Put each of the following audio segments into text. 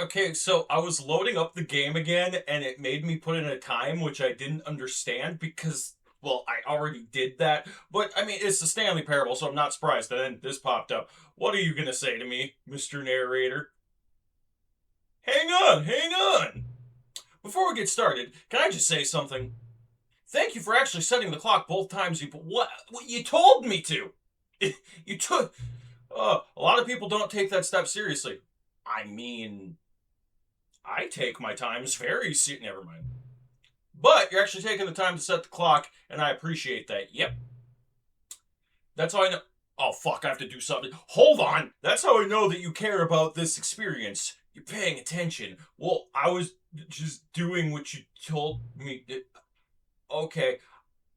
Okay, so I was loading up the game again, and it made me put in a time which I didn't understand because, well, I already did that. But I mean, it's the Stanley Parable, so I'm not surprised. And then this popped up. What are you gonna say to me, Mr. Narrator? Hang on. Before we get started, can I just say something? Thank you for actually setting the clock both times you. What you told me to. You took. A lot of people don't take that step seriously. I mean, I take my times very seriously. Never mind. But you're actually taking the time to set the clock, and I appreciate that. Yep. That's how I know. Oh, fuck, I have to do something. Hold on. That's how I know that you care about this experience. You're paying attention. Well, I was just doing what you told me. Okay.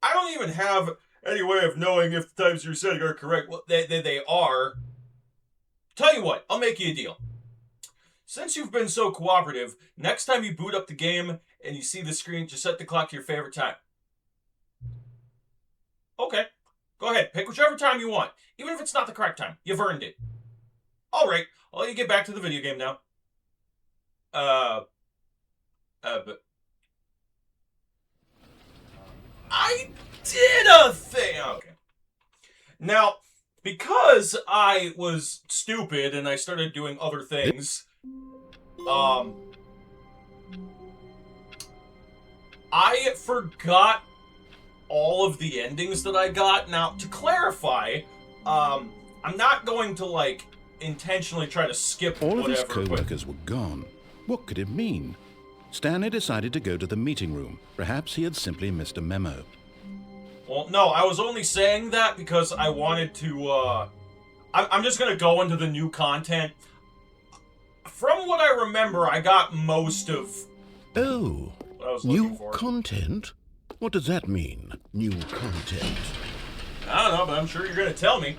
I don't even have any way of knowing if the times you're setting are correct. Well, they are. Tell you what, I'll make you a deal. Since you've been so cooperative, next time you boot up the game and you see the screen, just set the clock to your favorite time. Okay. Go ahead. Pick whichever time you want. Even if it's not the correct time. You've earned it. Alright. I'll let you get back to the video game now. But... I did a thing! Okay. Now, because I was stupid and I started doing other things... I forgot all of the endings that I got. Now, to clarify, I'm not going to, like, intentionally try to skip all whatever. All of his co-workers were gone. What could it mean? Stanley decided to go to the meeting room. Perhaps he had simply missed a memo. Well, no, I was only saying that because I wanted to, I'm just gonna go into the new content. From what I remember, I got most of... Oh, what I was new for. Content? What does that mean, new content? I don't know, but I'm sure you're gonna tell me.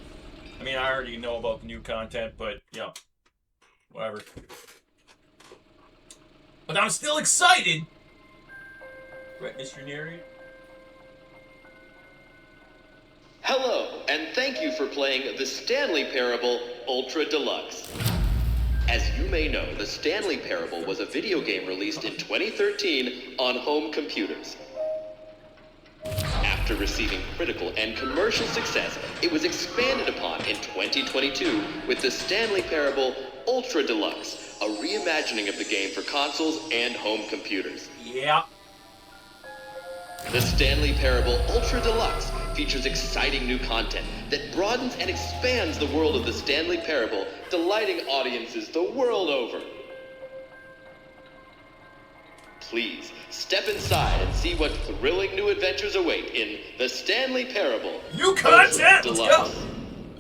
I mean, I already know about the new content, but, yeah, whatever. But I'm still excited! Right, Mr. Narrator? Hello, and thank you for playing the Stanley Parable Ultra Deluxe. As you may know, the Stanley Parable was a video game released in 2013 on home computers. After receiving critical and commercial success, it was expanded upon in 2022 with the Stanley Parable Ultra Deluxe, a reimagining of the game for consoles and home computers. Yeah. The Stanley Parable Ultra Deluxe features exciting new content that broadens and expands the world of the Stanley Parable, delighting audiences the world over. Please, step inside and see what thrilling new adventures await in the Stanley Parable New content! Ultra Let's Deluxe. go!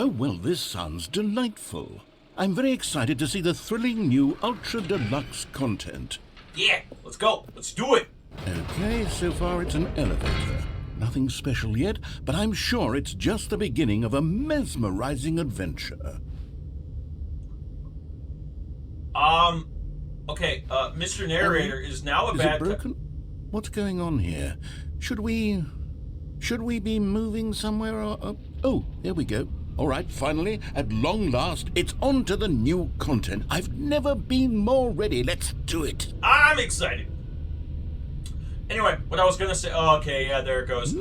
Oh, well, this sounds delightful. I'm very excited to see the thrilling new Ultra Deluxe content. Yeah, let's go. Let's do it. Okay, so far it's an elevator. Nothing special yet, but I'm sure it's just the beginning of a mesmerizing adventure. Okay, Mr. Narrator is now a Is bad... it broken? What's going on here? Should we be moving somewhere or... Oh, there we go. All right, finally, at long last, it's on to the new content. I've never been more ready. Let's do it. I'm excited. Anyway, what I was gonna say... Oh, okay, yeah, there it goes.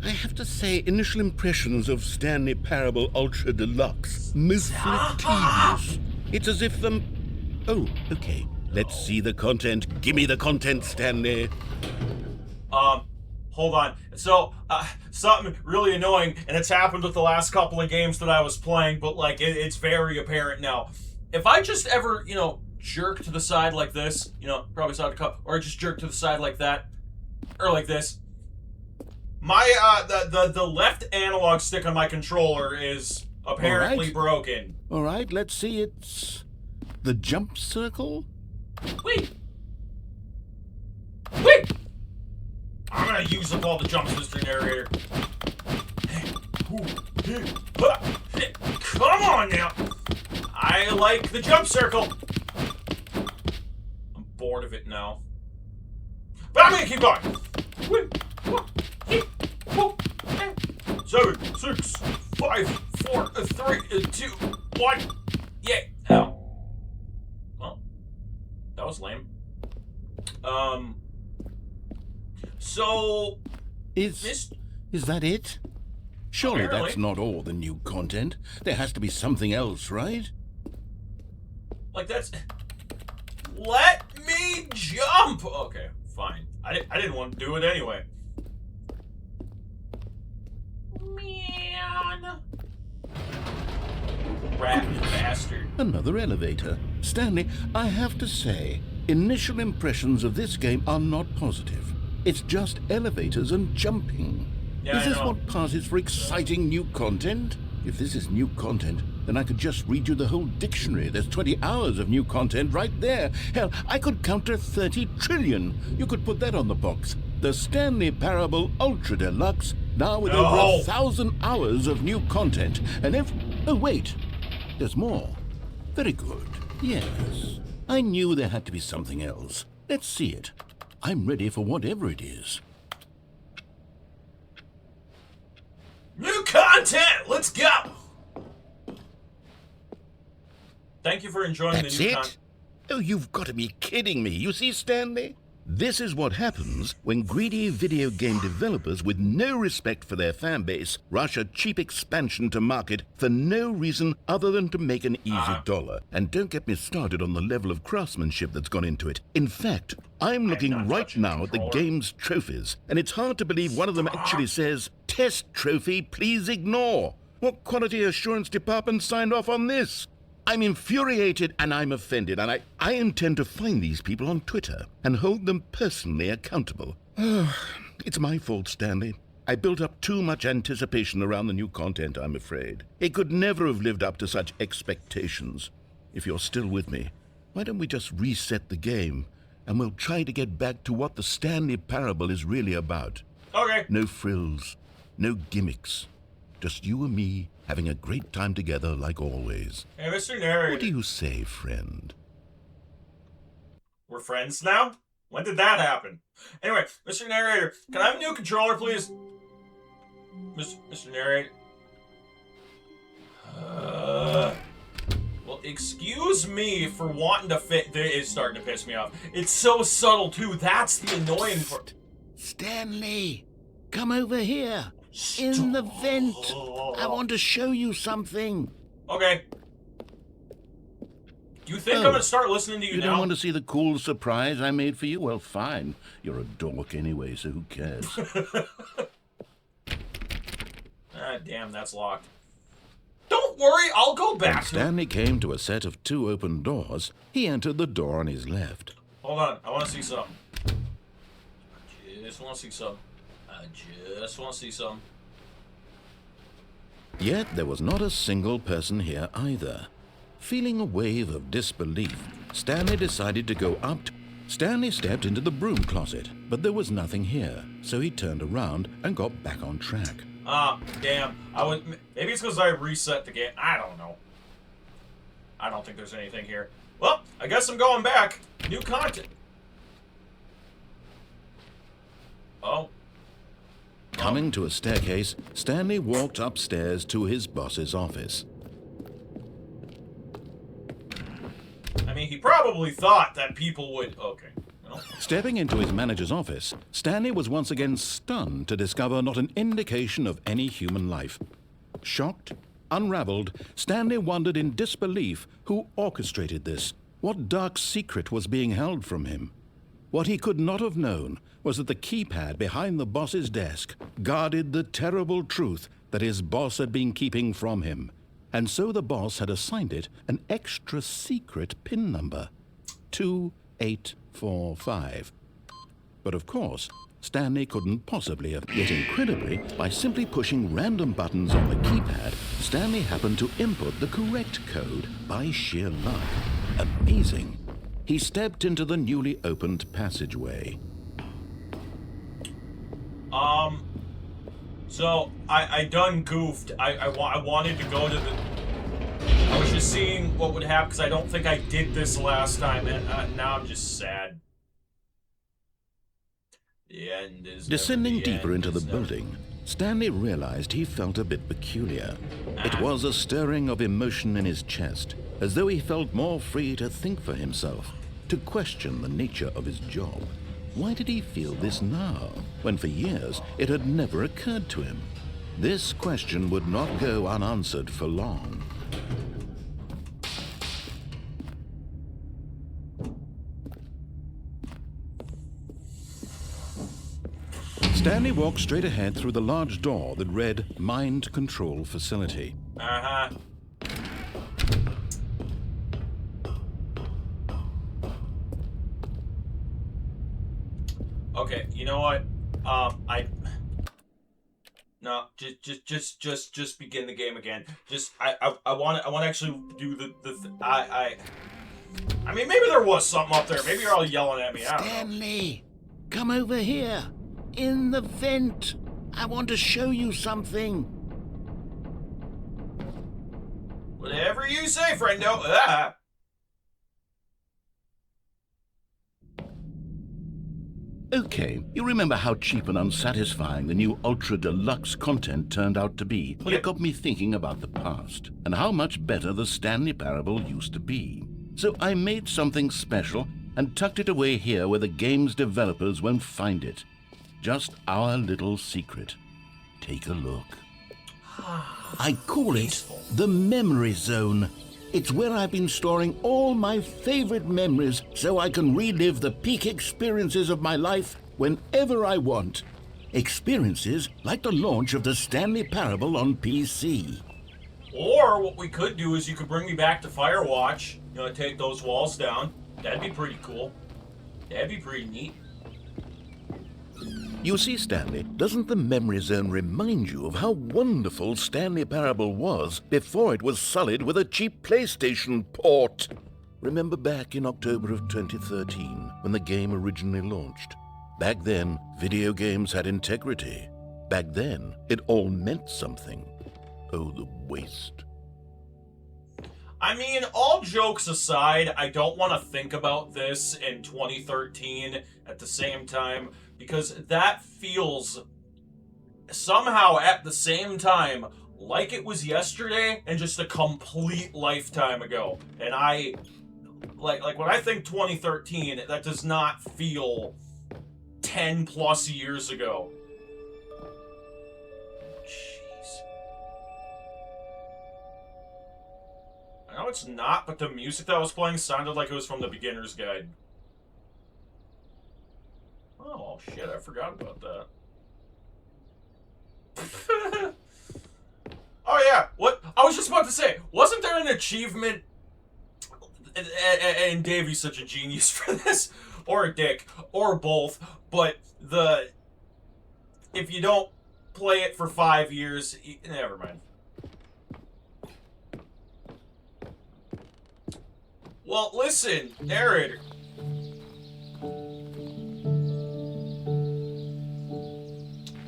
I have to say, initial impressions of Stanley Parable Ultra Deluxe, mostly tedious. It's as if the... Oh, okay. Let's see the content. Give me the content, Stanley. Hold on. So, something really annoying, and it's happened with the last couple of games that I was playing, but, like, it's very apparent now. If I just ever, jerk to the side like this, probably side of the cup, or just jerk to the side like that, or like this, my, the left analog stick on my controller is apparently broken. All right, let's see. It's the jump circle. Wait! I'm gonna use up all the jumps, Mr. Narrator. Come on now! I like the jump circle! I'm bored of it now. But I'm gonna keep going! 7, 6, 5, 4, 3, 2, 1. Yeah. Ow. was lame. So... Is that it? Surely Apparently. that's not all the new content. There has to be something else, right? Like, that's... Let me jump! Okay, fine. I didn't want to do it anyway. Man. Rat bastard. Another elevator. Stanley, I have to say, initial impressions of this game are not positive. It's just elevators and jumping. Yeah, Is I this know. what passes for exciting new content? If this is new content, then I could just read you the whole dictionary. There's 20 hours of new content right there. Hell, I could count to 30 trillion. You could put that on the box. The Stanley Parable Ultra Deluxe, now with over 1,000 hours of new content. And if... Oh, wait. There's more. Very good. Yes. I knew there had to be something else. Let's see it. I'm ready for whatever it is. New content! Let's go! Thank you for enjoying That's the new it? content. Oh, you've got to be kidding me. You see, Stanley? This is what happens when greedy video game developers with no respect for their fan base rush a cheap expansion to market for no reason other than to make an easy dollar. And don't get me started on the level of craftsmanship that's gone into it. In fact, I'm looking not right touching now at the controller. game's trophies, and it's hard to believe one of them actually says, "Test trophy, please ignore." What quality assurance department signed off on this? I'm infuriated and I'm offended, and I intend to find these people on Twitter and hold them personally accountable. It's my fault, Stanley. I built up too much anticipation around the new content, I'm afraid. It could never have lived up to such expectations. If you're still with me, why don't we just reset the game, and we'll try to get back to what the Stanley Parable is really about. Okay. No frills, no gimmicks. Just you and me having a great time together like always. Hey, Mr. Narrator. What do you say, friend? We're friends now? When did that happen? Anyway, Mr. Narrator, can I have a new controller, please? Mr. Narrator. Well, excuse me for wanting to fit. It's starting to piss me off. It's so subtle, too. That's the annoying part. Stanley, come over here. In the vent. I want to show you something. Okay. Do you think I'm Oh, gonna start listening to you You now? don't want to see the cool surprise I made for you? Well, fine. You're a dork anyway, so who cares? Ah, damn, that's locked. Don't worry, I'll go When back. Stanley came to a set of 2 open doors, he entered the door on his left. Hold on, I want to see something. I just want to see something. I just want to see something. Yet there was not a single person here either. Feeling a wave of disbelief, Stanley decided to go up. Stanley stepped into the broom closet, but there was nothing here, so he turned around and got back on track. Ah, damn. Maybe it's because I reset the game. I don't know. I don't think there's anything here. Well, I guess I'm going back. New content. Oh. Coming to a staircase, Stanley walked upstairs to his boss's office. I mean, he probably thought that people would... Okay. Well, Stepping into his manager's office, Stanley was once again stunned to discover not an indication of any human life. Shocked, unraveled, Stanley wondered in disbelief who orchestrated this. What dark secret was being held from him? What he could not have known was that the keypad behind the boss's desk guarded the terrible truth that his boss had been keeping from him. And so the boss had assigned it an extra secret PIN number, 2845. But of course, Stanley couldn't possibly have. Yet incredibly, by simply pushing random buttons on the keypad, Stanley happened to input the correct code by sheer luck. Amazing. He stepped into the newly opened passageway. So, I done goofed. I wanted to go to the... I was just seeing what would happen, because I don't think I did this last time, and now I'm just sad. The end is... Descending deeper into the building, Stanley realized he felt a bit peculiar. It was a stirring of emotion in his chest, as though he felt more free to think for himself. to question the nature of his job. Why did he feel this now, when for years it had never occurred to him? This question would not go unanswered for long. Stanley walked straight ahead through the large door that read Mind Control Facility. Uh-huh. Okay, you know what? No, just begin the game again. I want to actually do I mean, maybe there was something up there. Maybe you're all yelling at me. I don't know. Stanley, come over here. In the vent. I want to show you something. Whatever you say, friendo. Ah. Okay, you remember how cheap and unsatisfying the new Ultra Deluxe content turned out to be? Well, Yep. it got me thinking about the past and how much better the Stanley Parable used to be. So I made something special and tucked it away here where the game's developers won't find it. Just our little secret. Take a look. I call it the Memory Zone. It's where I've been storing all my favorite memories so I can relive the peak experiences of my life whenever I want. Experiences like the launch of the Stanley Parable on PC. Or what we could do is you could bring me back to Firewatch. You know, take those walls down. That'd be pretty cool. That'd be pretty neat. You see, Stanley, doesn't the Memory Zone remind you of how wonderful Stanley Parable was before it was sullied with a cheap PlayStation port? Remember back in October of 2013, when the game originally launched? Back then, video games had integrity. Back then, it all meant something. Oh, the waste. I mean, all jokes aside, I don't want to think about this in 2013 at the same time, because that feels somehow at the same time like it was yesterday and just a complete lifetime ago. And I, like when I think 2013, that does not feel 10 plus years ago. Jeez. I know it's not, but the music that was playing sounded like it was from the beginner's guide. Oh, shit, I forgot about that. Oh, yeah, what? I was just about to say, wasn't there an achievement? And Davey's such a genius for this, or a dick, or both, but if you don't play it for 5 years, never mind. Well, listen, narrator.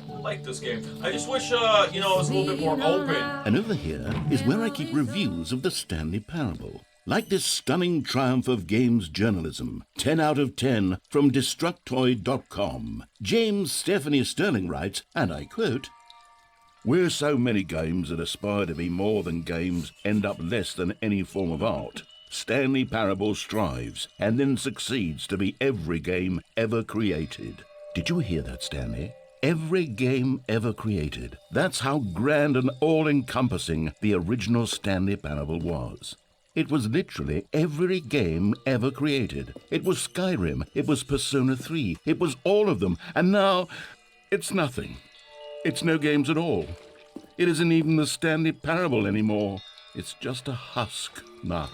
I like this game. I just wish, it was a little bit more open. And over here is where I keep reviews of the Stanley Parable. Like this stunning triumph of games journalism, 10 out of 10 from Destructoid.com. James Stephanie Sterling writes, and I quote, "Where so many games that aspire to be more than games end up less than any form of art, Stanley Parable strives and then succeeds to be every game ever created." Did you hear that, Stanley? Every game ever created. That's how grand and all-encompassing the original Stanley Parable was. It was literally every game ever created. It was Skyrim, it was Persona 3, it was all of them, and now it's nothing. It's no games at all. It isn't even the Stanley Parable anymore. It's just a husk now.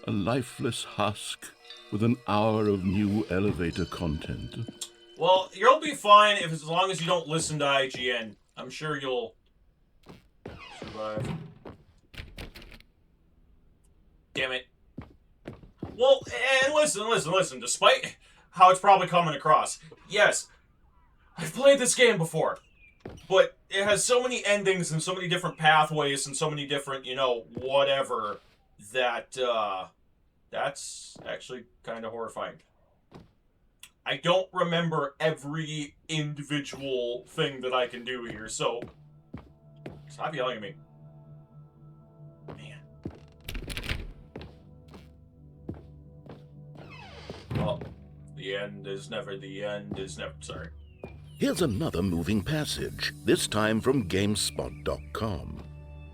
A lifeless husk with an hour of new elevator content. Well, you'll be fine as long as you don't listen to IGN. I'm sure you'll survive. Damn it. Well, and listen. Despite how it's probably coming across, yes, I've played this game before, but it has so many endings and so many different pathways and so many different, whatever, that, that's actually kind of horrifying. I don't remember every individual thing that I can do here, so stop yelling at me. Man. Well, the end is never the end is never. Sorry. Here's another moving passage, this time from GameSpot.com.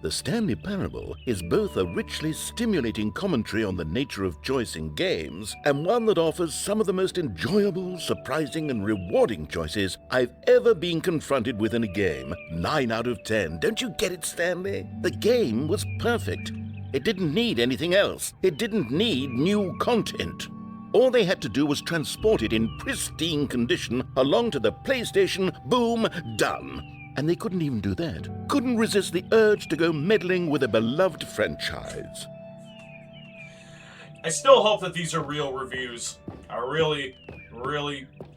The Stanley Parable is both a richly stimulating commentary on the nature of choice in games and one that offers some of the most enjoyable, surprising, and rewarding choices I've ever been confronted with in a game. 9 out of 10. Don't you get it, Stanley? The game was perfect. It didn't need anything else. It didn't need new content. All they had to do was transport it in pristine condition along to the PlayStation. Boom, done. And they couldn't even do that. Couldn't resist the urge to go meddling with a beloved franchise. I still hope that these are real reviews. I really,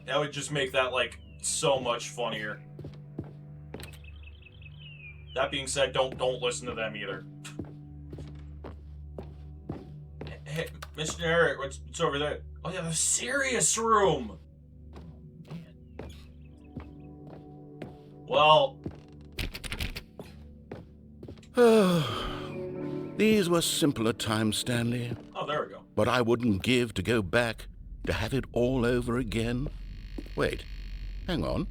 that would just make that, like, so much funnier. That being said, don't listen to them either. Hey, Mr. Eric, what's over there? Oh yeah, the serious room! Well... These were simpler times, Stanley. Oh, there we go. But I wouldn't give to go back, to have it all over again. Wait, hang on.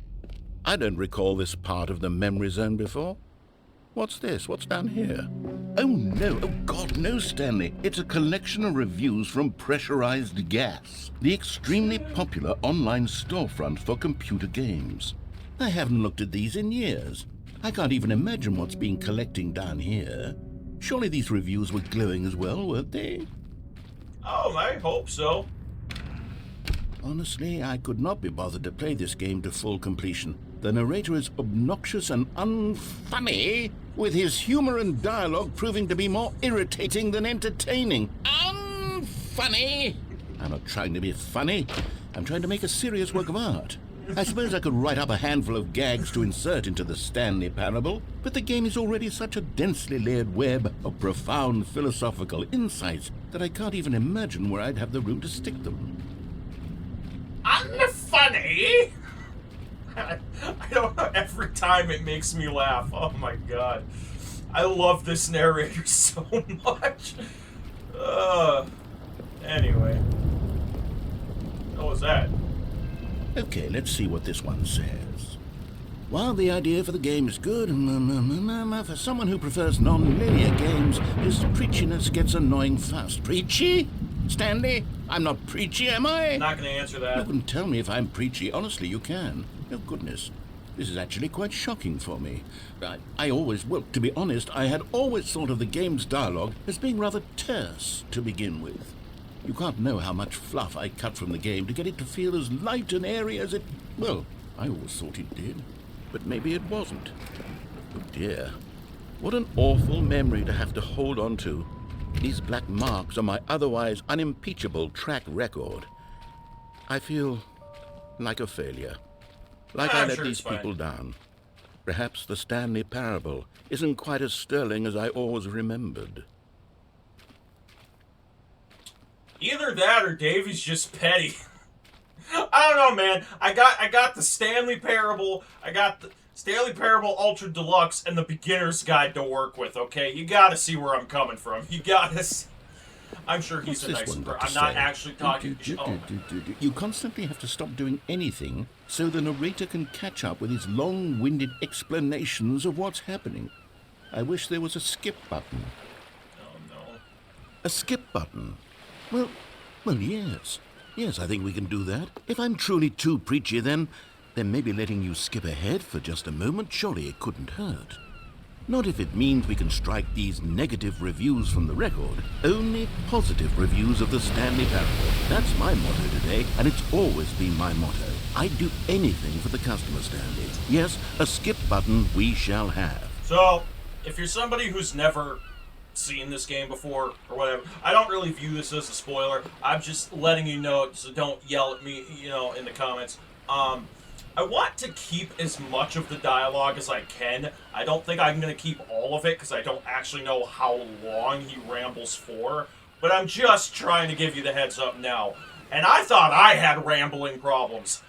I don't recall this part of the memory zone before. What's this? What's down here? Oh no, oh God, no, Stanley. It's a collection of reviews from Pressurized Gas, the extremely popular online storefront for computer games. I haven't looked at these in years. I can't even imagine what's been collecting down here. Surely these reviews were glowing as well, weren't they? Oh, I hope so. Honestly, I could not be bothered to play this game to full completion. The narrator is obnoxious and unfunny, with his humor and dialogue proving to be more irritating than entertaining. Unfunny! I'm not trying to be funny. I'm trying to make a serious work of art. I suppose I could write up a handful of gags to insert into the Stanley Parable, but the game is already such a densely layered web of profound philosophical insights that I can't even imagine where I'd have the room to stick them. Unfunny? I don't know, every time it makes me laugh. Oh my god. I love this narrator so much. Anyway. What was that? Okay, let's see what this one says. While the idea for the game is good, for someone who prefers non-linear games, his preachiness gets annoying fast. Preachy? Stanley? I'm not preachy, am I? Not gonna answer that. You can tell me if I'm preachy. Honestly, you can. Oh, goodness. This is actually quite shocking for me. Well, to be honest, I had always thought of the game's dialogue as being rather terse to begin with. You can't know how much fluff I cut from the game to get it to feel as light and airy as it... Well, I always thought it did. But maybe it wasn't. Oh dear. What an awful memory to have to hold on to. These black marks are my otherwise unimpeachable track record. I feel like a failure. Like I let sure these people down. Perhaps the Stanley Parable isn't quite as sterling as I always remembered. Either that or Davey's just petty. I don't know, man. I got the Stanley Parable, I got the Stanley Parable Ultra Deluxe, and the Beginner's Guide to work with, okay? You gotta see where I'm coming from. You gotta see. I'm sure he's a nice person. I'm not actually talking... You constantly have to stop doing anything so the narrator can catch up with his long-winded explanations of what's happening. I wish there was a skip button. Oh, no. A skip button? Well, yes. Yes, I think we can do that. If I'm truly too preachy, then maybe letting you skip ahead for just a moment, surely it couldn't hurt. Not if it means we can strike these negative reviews from the record. Only positive reviews of the Stanley Parable. That's my motto today, and it's always been my motto. I'd do anything for the customer, Stanley. Yes, a skip button we shall have. So, if you're somebody who's never seen this game before or whatever, I don't really view this as a spoiler. I'm just letting you know, so don't yell at me, in the comments. I want to keep as much of the dialogue as I can. I don't think I'm going to keep all of it because I don't actually know how long he rambles for, but I'm just trying to give you the heads up now. And I thought I had rambling problems.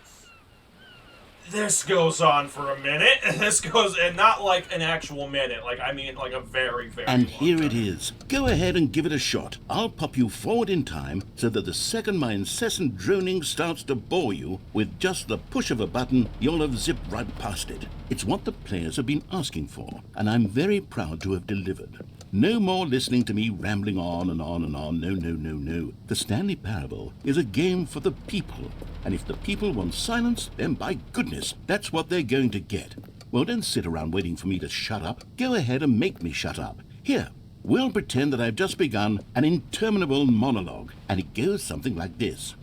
This goes on for a minute. This goes, and not like an actual minute. Like, I mean, like a very, very And long here time. it is. Go ahead and give it a shot. I'll pop you forward in time so that the second my incessant droning starts to bore you, with just the push of a button, you'll have zipped right past it. It's what the players have been asking for, and I'm very proud to have delivered. No more listening to me rambling on and on and on. No, no, no, no. The Stanley Parable is a game for the people. And if the people want silence, then by goodness, that's what they're going to get. Well, don't sit around waiting for me to shut up. Go ahead and make me shut up. Here, we'll pretend that I've just begun an interminable monologue. And it goes something like this.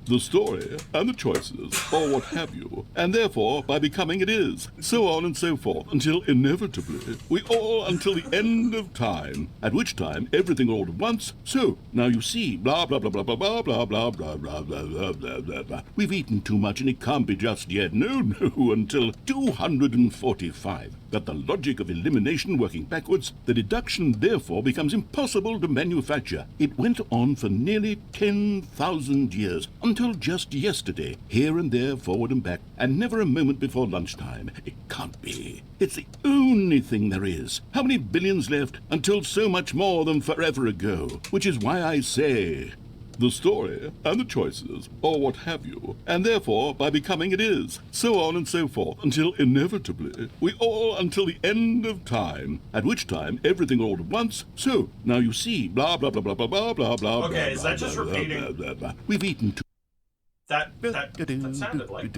The story and the choices, or what have you, and therefore by becoming it is, so on and so forth, until inevitably we all until the end of time, at which time everything all at once, so, now you see, blah blah blah blah blah blah blah blah blah blah blah blah blah blah blah. We've eaten too much and it can't be just yet, no, until 245. But the logic of elimination working backwards, the deduction therefore becomes impossible to manufacture. It went on for nearly 10,000 years, until just yesterday, here and there, forward and back, and never a moment before lunchtime. It can't be. It's the only thing there is. How many billions left until so much more than forever ago? Which is why I say... the story and the choices, or what have you, and therefore by becoming it is, so on and so forth, until inevitably we all until the end of time, at which time everything all at once, so, now you see, blah blah blah blah blah blah blah blah. Okay, is that just repeating? Blah, blah, blah. We've eaten too. That sounded like...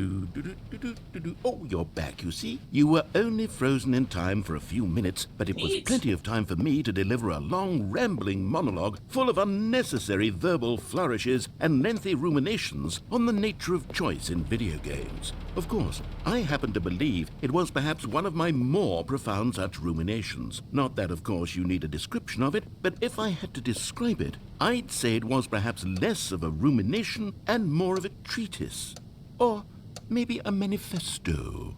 Oh, you're back, you see. You were only frozen in time for a few minutes, but it was Neat. plenty of time for me to deliver a long, rambling monologue full of unnecessary verbal flourishes and lengthy ruminations on the nature of choice in video games. Of course, I happen to believe it was perhaps one of my more profound such ruminations. Not that, of course, you need a description of it, but if I had to describe it, I'd say it was perhaps less of a rumination and more of a treatise. Or maybe a manifesto.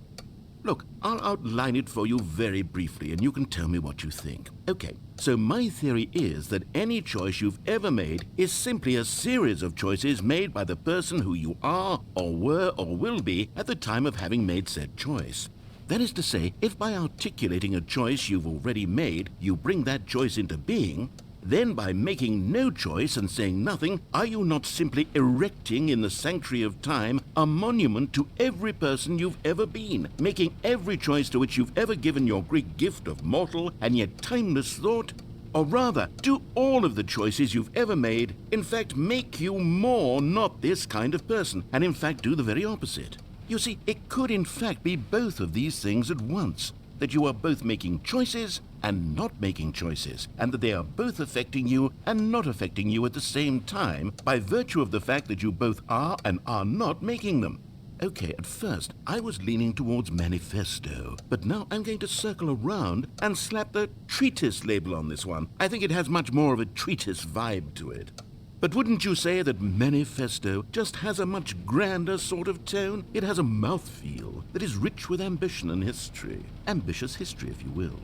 Look, I'll outline it for you very briefly, and you can tell me what you think. Okay, so my theory is that any choice you've ever made is simply a series of choices made by the person who you are, or were, or will be at the time of having made said choice. That is to say, if by articulating a choice you've already made, you bring that choice into being, then by making no choice and saying nothing, are you not simply erecting in the sanctuary of time a monument to every person you've ever been, making every choice to which you've ever given your Greek gift of mortal and yet timeless thought? Or rather, do all of the choices you've ever made, in fact, make you more not this kind of person, and in fact do the very opposite? You see, it could in fact be both of these things at once, that you are both making choices and not making choices, and that they are both affecting you and not affecting you at the same time by virtue of the fact that you both are and are not making them. Okay, at first I was leaning towards manifesto, but now I'm going to circle around and slap the treatise label on this one. I think it has much more of a treatise vibe to it. But wouldn't you say that manifesto just has a much grander sort of tone? It has a mouthfeel that is rich with ambition and history. Ambitious history, if you will.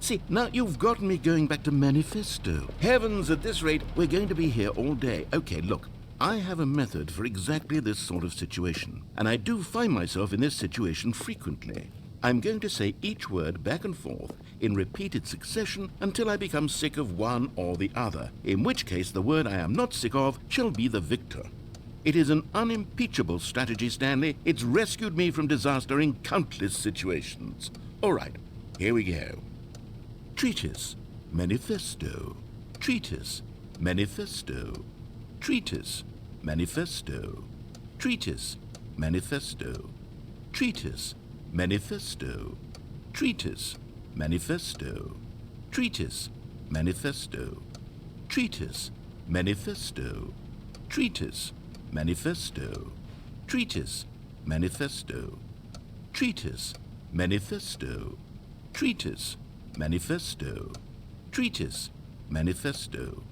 See, now you've gotten me going back to manifesto. Heavens, at this rate, we're going to be here all day. Okay, look, I have a method for exactly this sort of situation, and I do find myself in this situation frequently. I'm going to say each word back and forth in repeated succession until I become sick of one or the other, in which case the word I am not sick of shall be the victor. It is an unimpeachable strategy, Stanley. It's rescued me from disaster in countless situations. All right, here we go. Treatise, manifesto. Treatise, manifesto. Treatise, manifesto. Treatise, manifesto. Treatise, manifesto. Treatise, manifesto. Treatise, manifesto. Treatise, manifesto. Treatise, manifesto. Treatise, manifesto. Treatise, manifesto. Treatise, manifesto. Treatise, manifesto.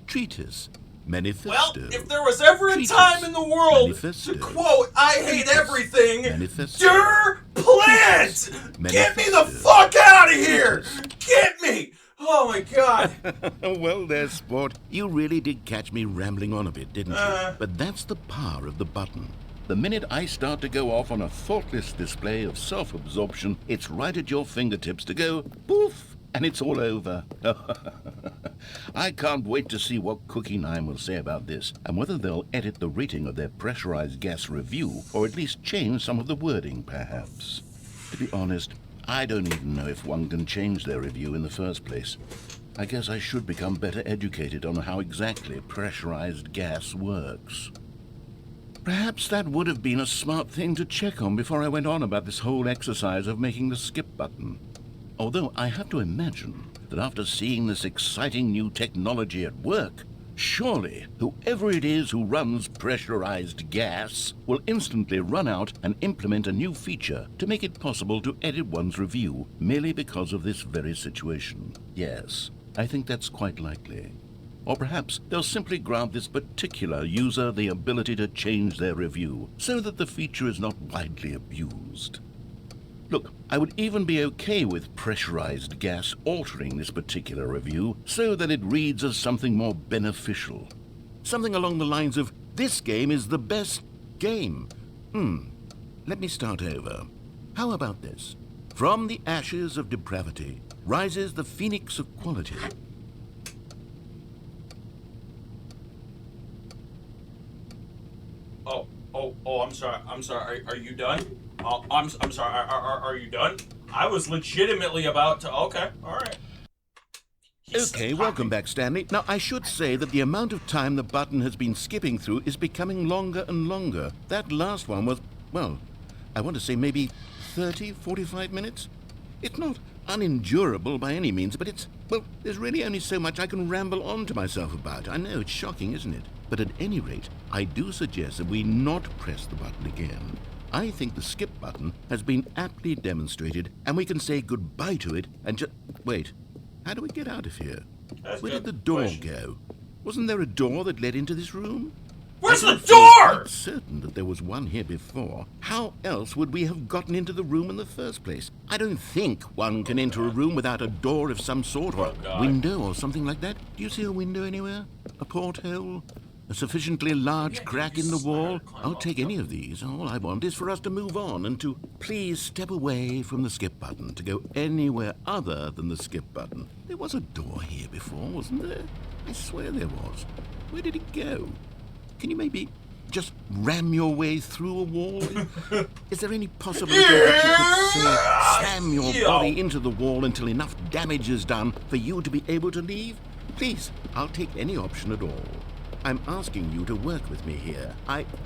Treatise, manifesto. Well, if there was ever a time in the world to quote, I hate everything, Der Plant! Get me the fuck out of here! Get me! Oh my god. Well there, sport. You really did catch me rambling on a bit, didn't you? But that's the power of the button. The minute I start to go off on a thoughtless display of self-absorption, it's right at your fingertips to go poof, and it's all over. I can't wait to see what Cookie 9 will say about this, and whether they'll edit the rating of their pressurized gas review, or at least change some of the wording, perhaps. To be honest, I don't even know if one can change their review in the first place. I guess I should become better educated on how exactly pressurized gas works. Perhaps that would have been a smart thing to check on before I went on about this whole exercise of making the skip button. Although I have to imagine that after seeing this exciting new technology at work, surely whoever it is who runs pressurized gas will instantly run out and implement a new feature to make it possible to edit one's review merely because of this very situation. Yes, I think that's quite likely. Or perhaps they'll simply grant this particular user the ability to change their review so that the feature is not widely abused. Look, I would even be okay with pressurized gas altering this particular review so that it reads as something more beneficial. Something along the lines of, this game is the best game. Let me start over. How about this? From the ashes of depravity rises the phoenix of quality. I'm sorry. I'm sorry. Are you done? I'm sorry. Are you done? I was legitimately about to. Okay. All right. Okay, welcome back, Stanley. Now, I should say that the amount of time the button has been skipping through is becoming longer and longer. That last one was, well, I want to say maybe 30, 45 minutes? It's not unendurable by any means, but it's, well, there's really only so much I can ramble on to myself about. I know, it's shocking, isn't it? But at any rate, I do suggest that we not press the button again. I think the skip button has been aptly demonstrated, and we can say goodbye to it and just... Wait, how do we get out of here? Where did the door go? Wasn't there a door that led into this room? Where's the door? I'm certain that there was one here before. How else would we have gotten into the room in the first place? I don't think one can enter a room without a door of some sort, or a window or something like that. Do you see a window anywhere? A porthole? A sufficiently large crack in the wall? I'll take any of these. All I want is for us to move on and to please step away from the skip button, to go anywhere other than the skip button. There was a door here before, wasn't there? I swear there was. Where did it go? Can you maybe just ram your way through a wall? Is there any possibility that you could, say, slam your body into the wall until enough damage is done for you to be able to leave? Please, I'll take any option at all. I'm asking you to work with me here.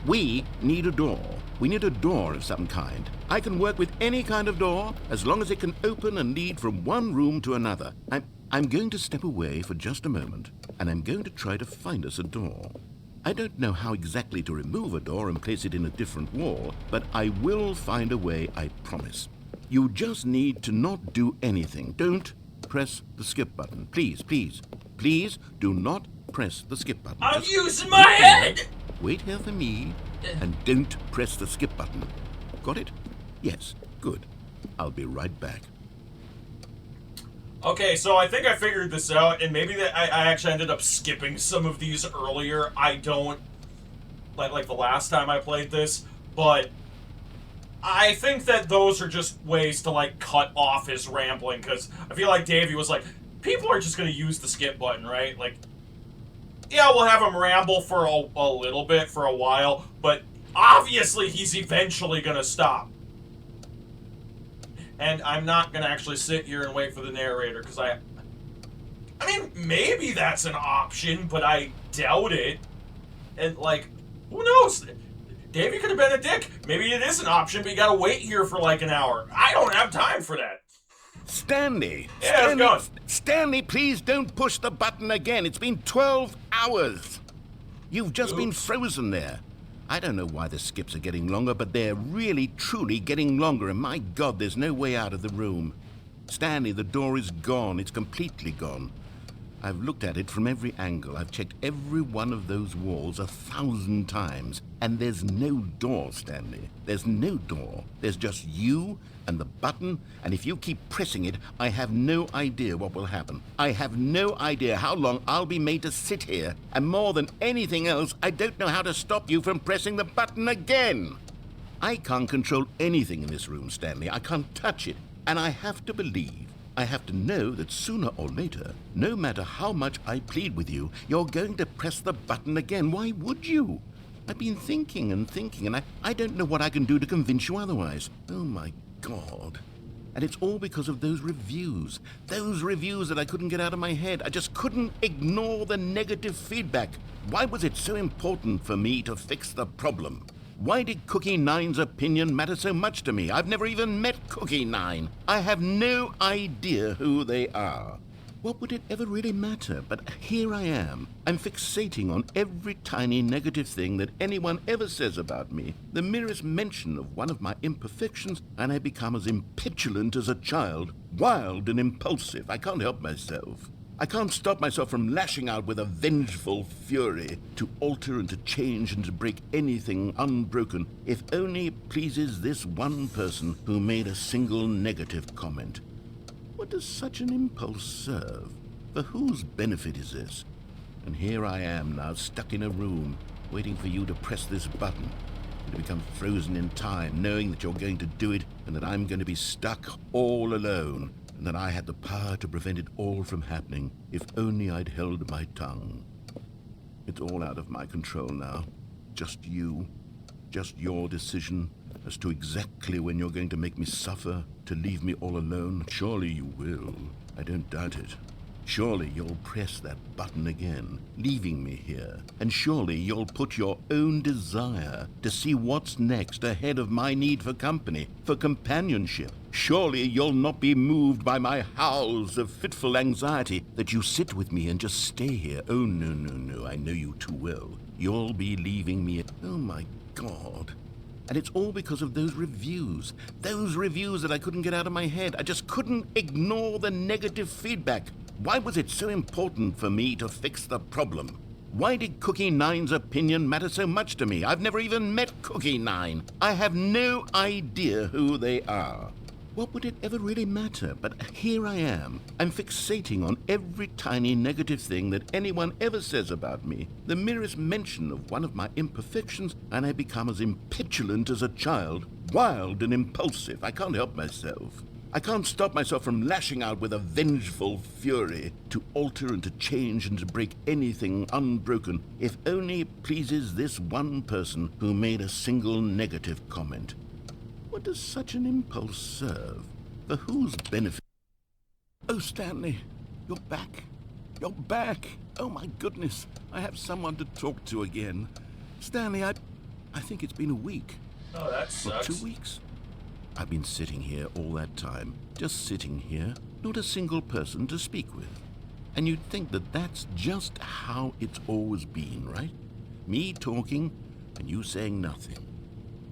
We need a door. We need a door of some kind. I can work with any kind of door as long as it can open and lead from one room to another. I'm going to step away for just a moment, and I'm going to try to find us a door. I don't know how exactly to remove a door and place it in a different wall, but I will find a way, I promise. You just need to not do anything. Don't press the skip button. Please, please, please do not press the skip button. I'm using my head! Wait here for me, and don't press the skip button. Got it? Yes, good. I'll be right back. Okay, so I think I figured this out, and maybe that I actually ended up skipping some of these earlier. I don't, like the last time I played this, but I think that those are just ways to, like, cut off his rambling, because I feel like Davey was like, people are just going to use the skip button, right? Like, yeah, we'll have him ramble for a little bit, for a while, but obviously he's eventually going to stop. And I'm not going to actually sit here and wait for the narrator, because I mean, maybe that's an option, but I doubt it. And, like, who knows? Davey could have been a dick. Maybe it is an option, but you got to wait here for, like, an hour. I don't have time for that. Stanley! Yeah, it's going. Stanley, please don't push the button again. It's been 12 hours. You've just been frozen there. I don't know why the skips are getting longer, but they're really, truly getting longer, and my God, there's no way out of the room. Stanley, the door is gone. It's completely gone. I've looked at it from every angle. I've checked every one of those walls 1,000 times. And there's no door, Stanley. There's no door. There's just you and the button, and if you keep pressing it, I have no idea what will happen. I have no idea how long I'll be made to sit here. And more than anything else, I don't know how to stop you from pressing the button again. I can't control anything in this room, Stanley. I can't touch it. And I have to believe, I have to know that sooner or later, no matter how much I plead with you, you're going to press the button again. Why would you? I've been thinking and thinking, and I don't know what I can do to convince you otherwise. Oh, my God. And it's all because of those reviews. Those reviews that I couldn't get out of my head. I just couldn't ignore the negative feedback. Why was it so important for me to fix the problem? Why did Cookie Nine's opinion matter so much to me? I've never even met Cookie Nine. I have no idea who they are. What would it ever really matter? But here I am. I'm fixating on every tiny negative thing that anyone ever says about me. The merest mention of one of my imperfections, and I become as impetulant as a child, wild and impulsive. I can't help myself. I can't stop myself from lashing out with a vengeful fury to alter and to change and to break anything unbroken, if only it pleases this one person who made a single negative comment. What does such an impulse serve? For whose benefit is this? And here I am now, stuck in a room, waiting for you to press this button, and to become frozen in time, knowing that you're going to do it, and that I'm going to be stuck all alone, and that I had the power to prevent it all from happening, if only I'd held my tongue. It's all out of my control now. Just you. Just your decision as to exactly when you're going to make me suffer, to leave me all alone. Surely you will. I don't doubt it. Surely you'll press that button again, leaving me here. And surely you'll put your own desire to see what's next ahead of my need for company, for companionship. Surely you'll not be moved by my howls of fitful anxiety that you sit with me and just stay here. Oh, no, no, no, I know you too well. You'll be leaving me. Oh, my God. And it's all because of those reviews that I couldn't get out of my head. I just couldn't ignore the negative feedback. Why was it so important for me to fix the problem? Why did Cookie Nine's opinion matter so much to me? I've never even met Cookie Nine. I have no idea who they are. What would it ever really matter? But here I am. I'm fixating on every tiny negative thing that anyone ever says about me. The merest mention of one of my imperfections, and I become as impetulant as a child, wild and impulsive. I can't help myself. I can't stop myself from lashing out with a vengeful fury to alter and to change and to break anything unbroken, if only it pleases this one person who made a single negative comment. What does such an impulse serve? For whose benefit? Oh, Stanley, you're back. You're back. Oh, my goodness. I have someone to talk to again. Stanley, I think it's been a week. Oh, that Or sucks. 2 weeks. I've been sitting here all that time, just sitting here, not a single person to speak with. And you'd think that that's just how it's always been, right? Me talking and you saying nothing.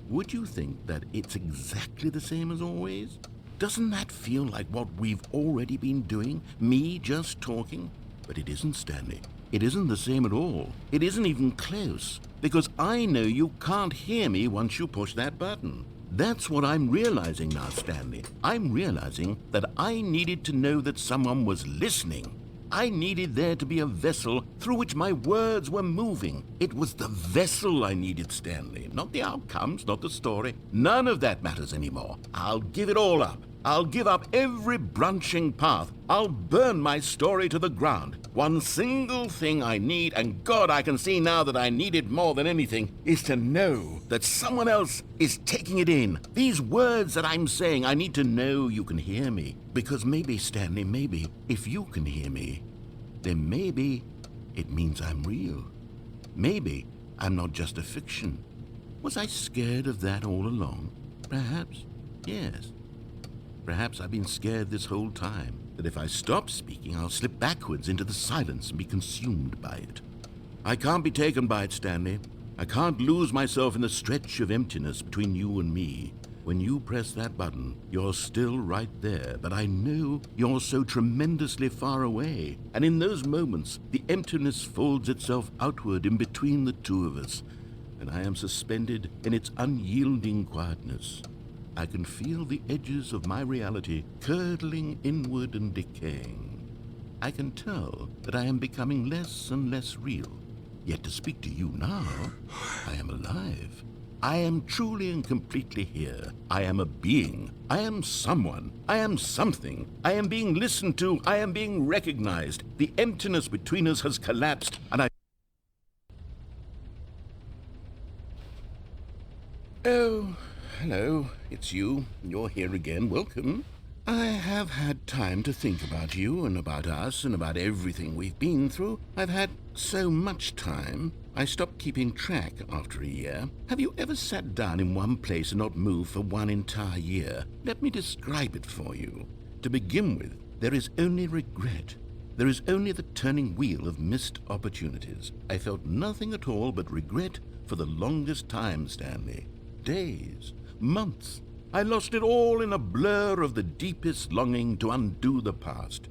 Would you think that it's exactly the same as always? Doesn't that feel like what we've already been doing? Me just talking? But it isn't, Stanley. It isn't the same at all. It isn't even close. Because I know you can't hear me once you push that button. That's what I'm realizing now, Stanley. I'm realizing that I needed to know that someone was listening. I needed there to be a vessel through which my words were moving. It was the vessel I needed, Stanley, not the outcomes, not the story. None of that matters anymore. I'll give it all up. I'll give up every branching path. I'll burn my story to the ground. One single thing I need, and God, I can see now that I need it more than anything, is to know that someone else is taking it in. These words that I'm saying, I need to know you can hear me. Because maybe, Stanley, maybe, if you can hear me, then maybe it means I'm real. Maybe I'm not just a fiction. Was I scared of that all along? Perhaps, yes. Perhaps I've been scared this whole time, that if I stop speaking, I'll slip backwards into the silence and be consumed by it. I can't be taken by it, Stanley. I can't lose myself in the stretch of emptiness between you and me. When you press that button, you're still right there, but I know you're so tremendously far away. And in those moments, the emptiness folds itself outward in between the two of us, and I am suspended in its unyielding quietness. I can feel the edges of my reality curdling inward and decaying. I can tell that I am becoming less and less real. Yet to speak to you now, I am alive. I am truly and completely here. I am a being. I am someone. I am something. I am being listened to. I am being recognized. The emptiness between us has collapsed, and I... Oh, hello. It's you. You're here again. Welcome. I have had time to think about you and about us and about everything we've been through. I've had so much time. I stopped keeping track after a year. Have you ever sat down in one place and not moved for one entire year? Let me describe it for you. To begin with, there is only regret. There is only the turning wheel of missed opportunities. I felt nothing at all but regret for the longest time, Stanley. Days, months. I lost it all in a blur of the deepest longing to undo the past.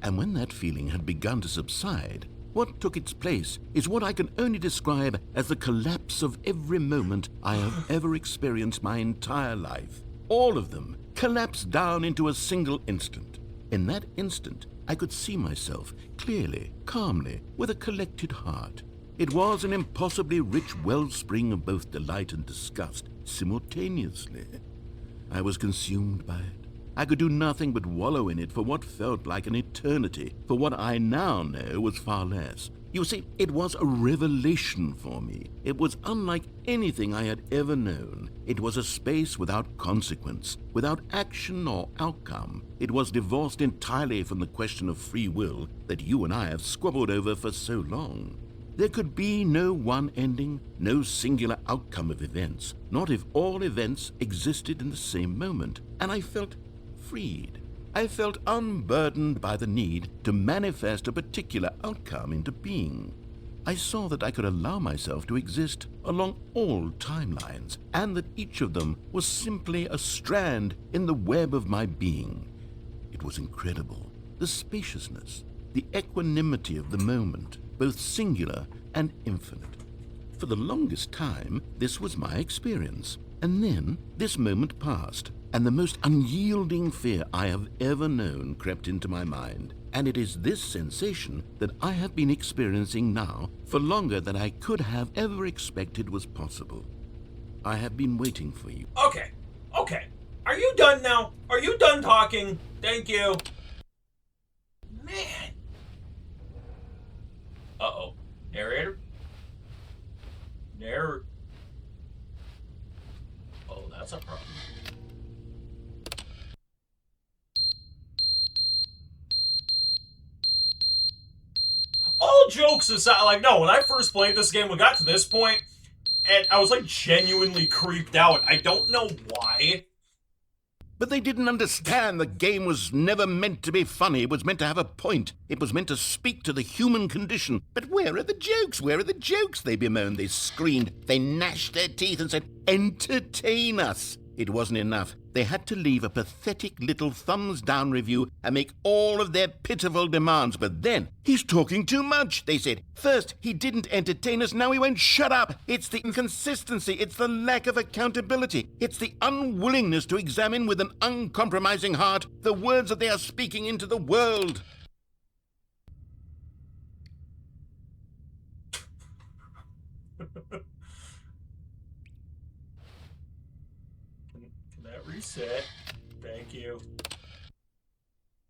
And when that feeling had begun to subside, what took its place is what I can only describe as the collapse of every moment I have ever experienced my entire life. All of them collapsed down into a single instant. In that instant, I could see myself clearly, calmly, with a collected heart. It was an impossibly rich wellspring of both delight and disgust simultaneously. I was consumed by it. I could do nothing but wallow in it for what felt like an eternity, for what I now know was far less. You see, it was a revelation for me. It was unlike anything I had ever known. It was a space without consequence, without action or outcome. It was divorced entirely from the question of free will that you and I have squabbled over for so long. There could be no one ending, no singular outcome of events, not if all events existed in the same moment. And I felt freed. I felt unburdened by the need to manifest a particular outcome into being. I saw that I could allow myself to exist along all timelines, and that each of them was simply a strand in the web of my being. It was incredible. The spaciousness, the equanimity of the moment, both singular and infinite. For the longest time, this was my experience. And then this moment passed, and the most unyielding fear I have ever known crept into my mind. And it is this sensation that I have been experiencing now for longer than I could have ever expected was possible. I have been waiting for you. Okay. Are you done now? Are you done talking? Thank you. Man. Uh-oh. Narrator? Oh, that's a problem. All jokes aside, like, no, when I first played this game, we got to this point, and I was, like, genuinely creeped out. I don't know why. But they didn't understand the game was never meant to be funny. It was meant to have a point. It was meant to speak to the human condition. But where are the jokes? Where are the jokes? They bemoaned, they screamed, they gnashed their teeth and said, entertain us. It wasn't enough. They had to leave a pathetic little thumbs-down review and make all of their pitiful demands. But then, he's talking too much, they said. First, he didn't entertain us, now he won't shut up. It's the inconsistency, it's the lack of accountability. It's the unwillingness to examine with an uncompromising heart the words that they are speaking into the world. Reset. Thank you.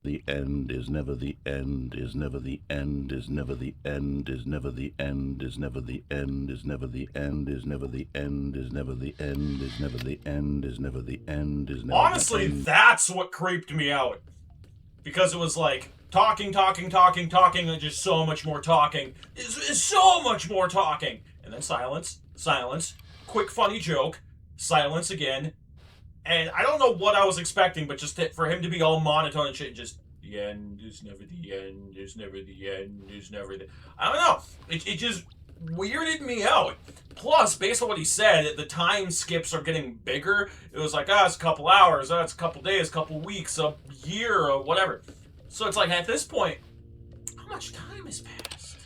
The end is never the end, is never the end, is never the end, is never the end, is never the end, is never the end, is never the end, is never the end, is never the end, is never the end, is never. Honestly, that's what creeped me out. Because it was like talking, and just so much more talking. Is so much more talking. And then silence, quick funny joke, silence again. And I don't know what I was expecting, but just for him to be all monotone and shit, just, the end is never the end, is never the end, is never the... I don't know. It just weirded me out. Plus, based on what he said, the time skips are getting bigger. It was like, it's a couple hours, it's a couple days, a couple weeks, a year, or whatever. So it's like, at this point, how much time has passed?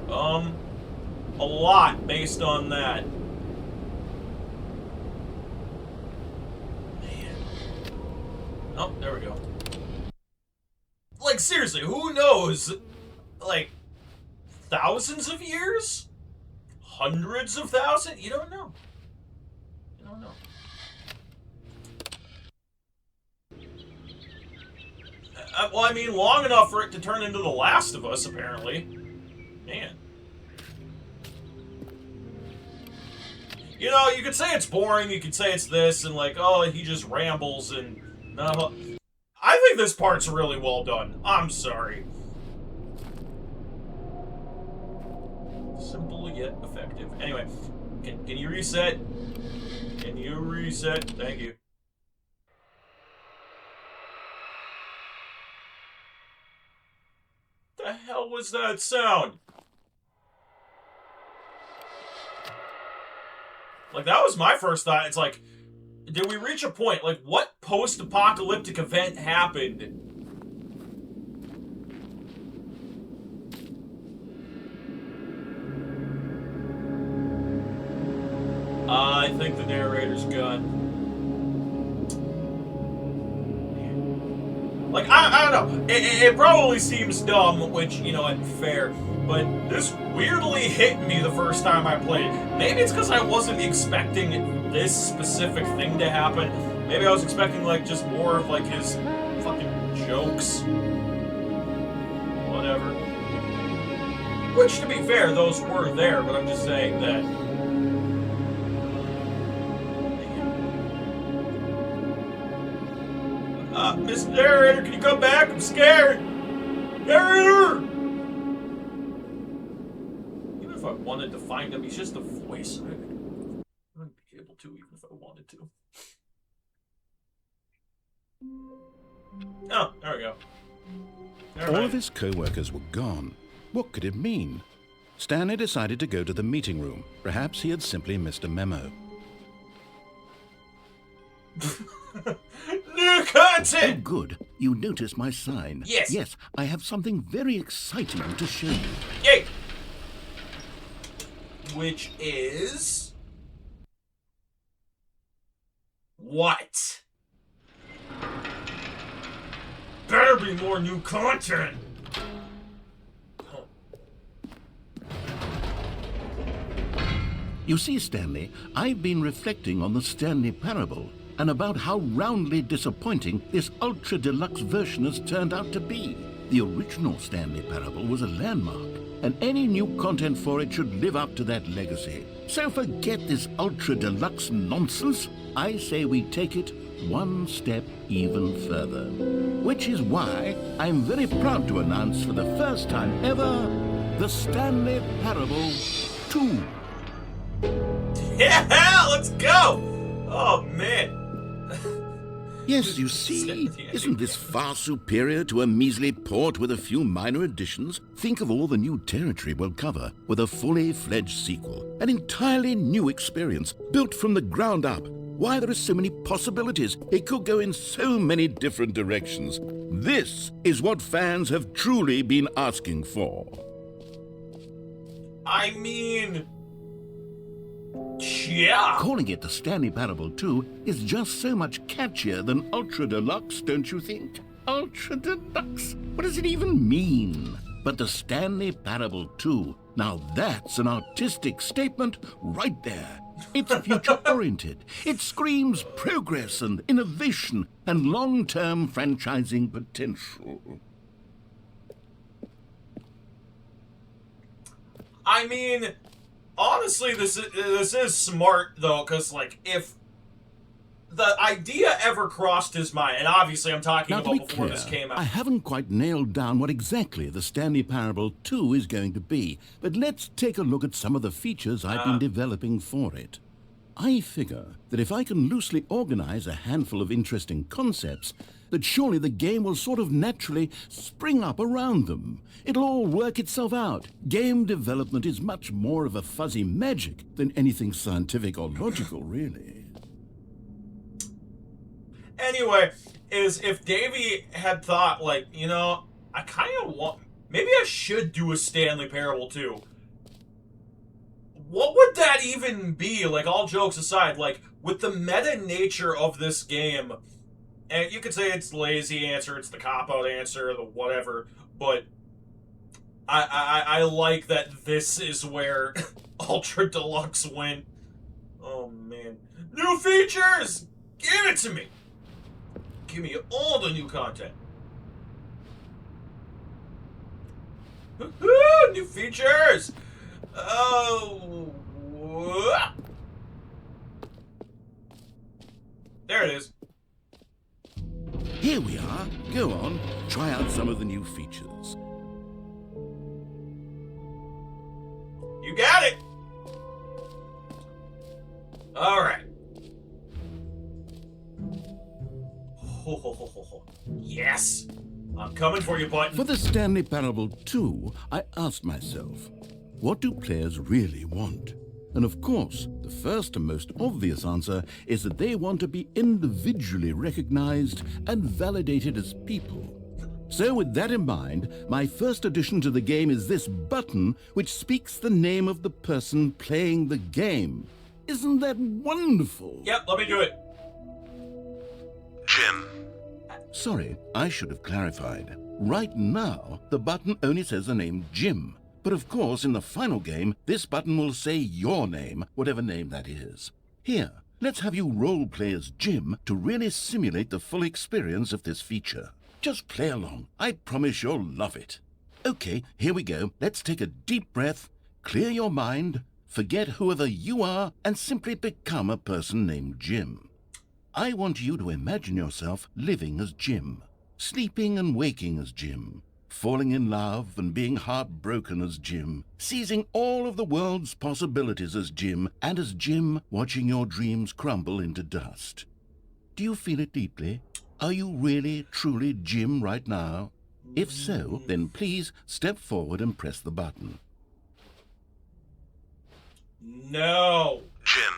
A lot based on that. Man. Oh, there we go. Like, seriously, who knows? Like, thousands of years? Hundreds of thousands? You don't know. You don't know. Well, I mean, long enough for it to turn into The Last of Us, apparently. Man. You know, you could say it's boring, you could say it's this, and like, oh, he just rambles, and... No, I think this part's really well done. I'm sorry. Simple yet effective. Anyway, can you reset? Can you reset? Thank you. The hell was that sound? Like, that was my first thought. It's like, did we reach a point? Like, what post-apocalyptic event happened? I think the narrator's gone. Like, I don't know. It probably seems dumb, which, you know, isn't fair. But this weirdly hit me the first time I played. Maybe it's because I wasn't expecting this specific thing to happen. Maybe I was expecting, like, just more of, like, his fucking jokes. Whatever. Which, to be fair, those were there, but I'm just saying that... Mr. Narrator, can you come back? I'm scared! Narrator! Even if I wanted to find him, he's just a voice. I wouldn't be able to, even if I wanted to. Oh, there we go. All of his co-workers were gone. What could it mean? Stanley decided to go to the meeting room. Perhaps he had simply missed a memo. New content! Oh, good. You noticed my sign. Yes. Yes, I have something very exciting to show you. Yay! Which is... what? Better be more new content! You see, Stanley, I've been reflecting on the Stanley Parable and about how roundly disappointing this ultra deluxe version has turned out to be. The original Stanley Parable was a landmark, and any new content for it should live up to that legacy. So forget this ultra deluxe nonsense. I say we take it one step even further. Which is why I'm very proud to announce for the first time ever, the Stanley Parable 2. Yeah, let's go! Oh, man. Yes, you see, isn't this far superior to a measly port with a few minor additions? Think of all the new territory we'll cover with a fully fledged sequel. An entirely new experience, built from the ground up. Why, there are so many possibilities. It could go in so many different directions. This is what fans have truly been asking for. I mean... yeah. Calling it the Stanley Parable 2 is just so much catchier than Ultra Deluxe, don't you think? Ultra Deluxe? What does it even mean? But the Stanley Parable 2, now that's an artistic statement right there. It's future-oriented. It screams progress and innovation and long-term franchising potential. I mean... honestly, this is smart, though, because, like, if the idea ever crossed his mind, and obviously I'm talking about before this came out. I haven't quite nailed down what exactly the Stanley Parable 2 is going to be, but let's take a look at some of the features I've been developing for it. I figure that if I can loosely organize a handful of interesting concepts, that surely the game will sort of naturally spring up around them. It'll all work itself out. Game development is much more of a fuzzy magic than anything scientific or logical, really. Anyway, is if Davey had thought, like, you know, I kind of want... Maybe I should do a Stanley Parable too. What would that even be? Like, all jokes aside, like, with the meta nature of this game, and you could say it's the lazy answer, it's the cop-out answer, the whatever, but I like that this is where Ultra Deluxe went. Oh, man. New features! Give it to me! Give me all the new content. Woohoo! New features! Oh... There it is. Here we are. Go on, try out some of the new features. You got it! Alright. Ho, ho, ho, ho, ho. Yes! I'm coming for you, button. For the Stanley Parable 2, I asked myself, what do players really want? And of course, the first and most obvious answer is that they want to be individually recognized and validated as people. So with that in mind, my first addition to the game is this button which speaks the name of the person playing the game. Isn't that wonderful? Yep, let me do it. Jim. Sorry, I should have clarified. Right now, the button only says the name Jim. But of course, in the final game, this button will say your name, whatever name that is. Here, let's have you role-play as Jim to really simulate the full experience of this feature. Just play along. I promise you'll love it. Okay, here we go. Let's take a deep breath, clear your mind, forget whoever you are, and simply become a person named Jim. I want you to imagine yourself living as Jim, sleeping and waking as Jim, falling in love and being heartbroken as Jim, seizing all of the world's possibilities as Jim, and as Jim watching your dreams crumble into dust. Do you feel it deeply? Are you really, truly Jim right now? If so, then please step forward and press the button. No. Jim.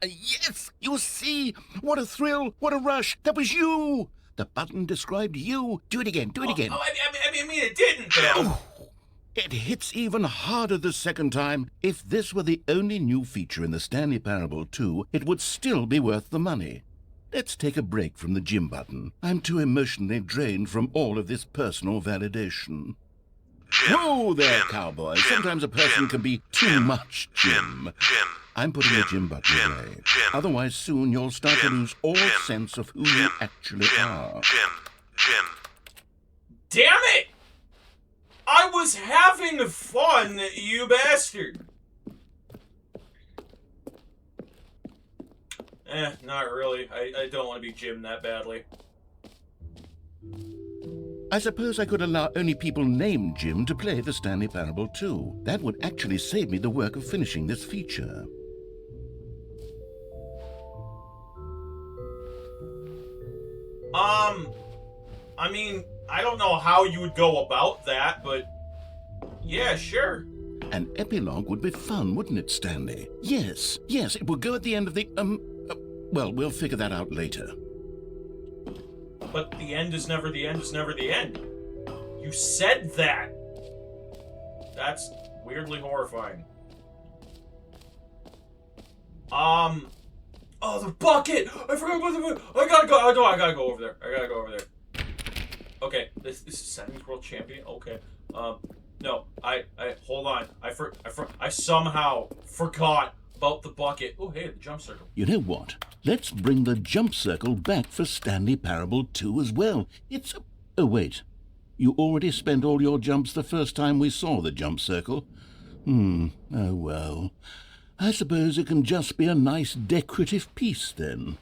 Yes! You see? What a thrill! What a rush! That was you! The button described you. Do it again, do it again. I mean, it didn't, though. Oh, it hits even harder the second time. If this were the only new feature in the Stanley Parable 2, it would still be worth the money. Let's take a break from the Jim button. I'm too emotionally drained from all of this personal validation. Jim. Whoa there, Jim. cowboy. Jim. Sometimes a person Jim. can be too Jim. much Jim. Jim. I'm putting the Jim button Jim. away. Jim. Otherwise, soon you'll start to Jim. lose all Jim. sense of who Jim. you actually are. Jim. Damn it! I was having fun, you bastard. Not really. I don't want to be Jim that badly. I suppose I could allow only people named Jim to play the Stanley Parable 2. That would actually save me the work of finishing this feature. I mean, I don't know how you would go about that, but yeah, sure. An epilogue would be fun, wouldn't it, Stanley? Yes, it will go at the end of the, well, we'll figure that out later. But the end is never the end is never the end. You said that. That's weirdly horrifying. Oh, the bucket! I forgot about the bucket! I gotta go over there. Okay, this is Sammy's world champion? Okay. No, hold on. I somehow forgot about the bucket. Oh, hey, the jump circle. You know what? Let's bring the jump circle back for Stanley Parable 2 as well. It's a... Oh, wait. You already spent all your jumps the first time we saw the jump circle. Oh, well. I suppose it can just be a nice decorative piece, then.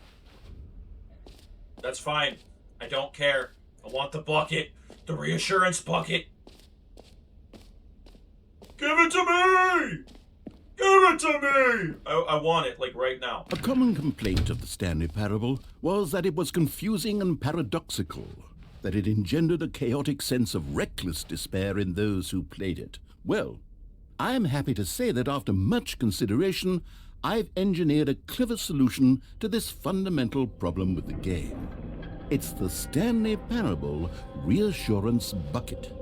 That's fine. I don't care. I want the bucket. The reassurance bucket. Give it to me! Give it to me! I want it, like, right now. A common complaint of the Stanley Parable was that it was confusing and paradoxical, that it engendered a chaotic sense of reckless despair in those who played it. Well, I am happy to say that after much consideration, I've engineered a clever solution to this fundamental problem with the game. It's the Stanley Parable Reassurance Bucket.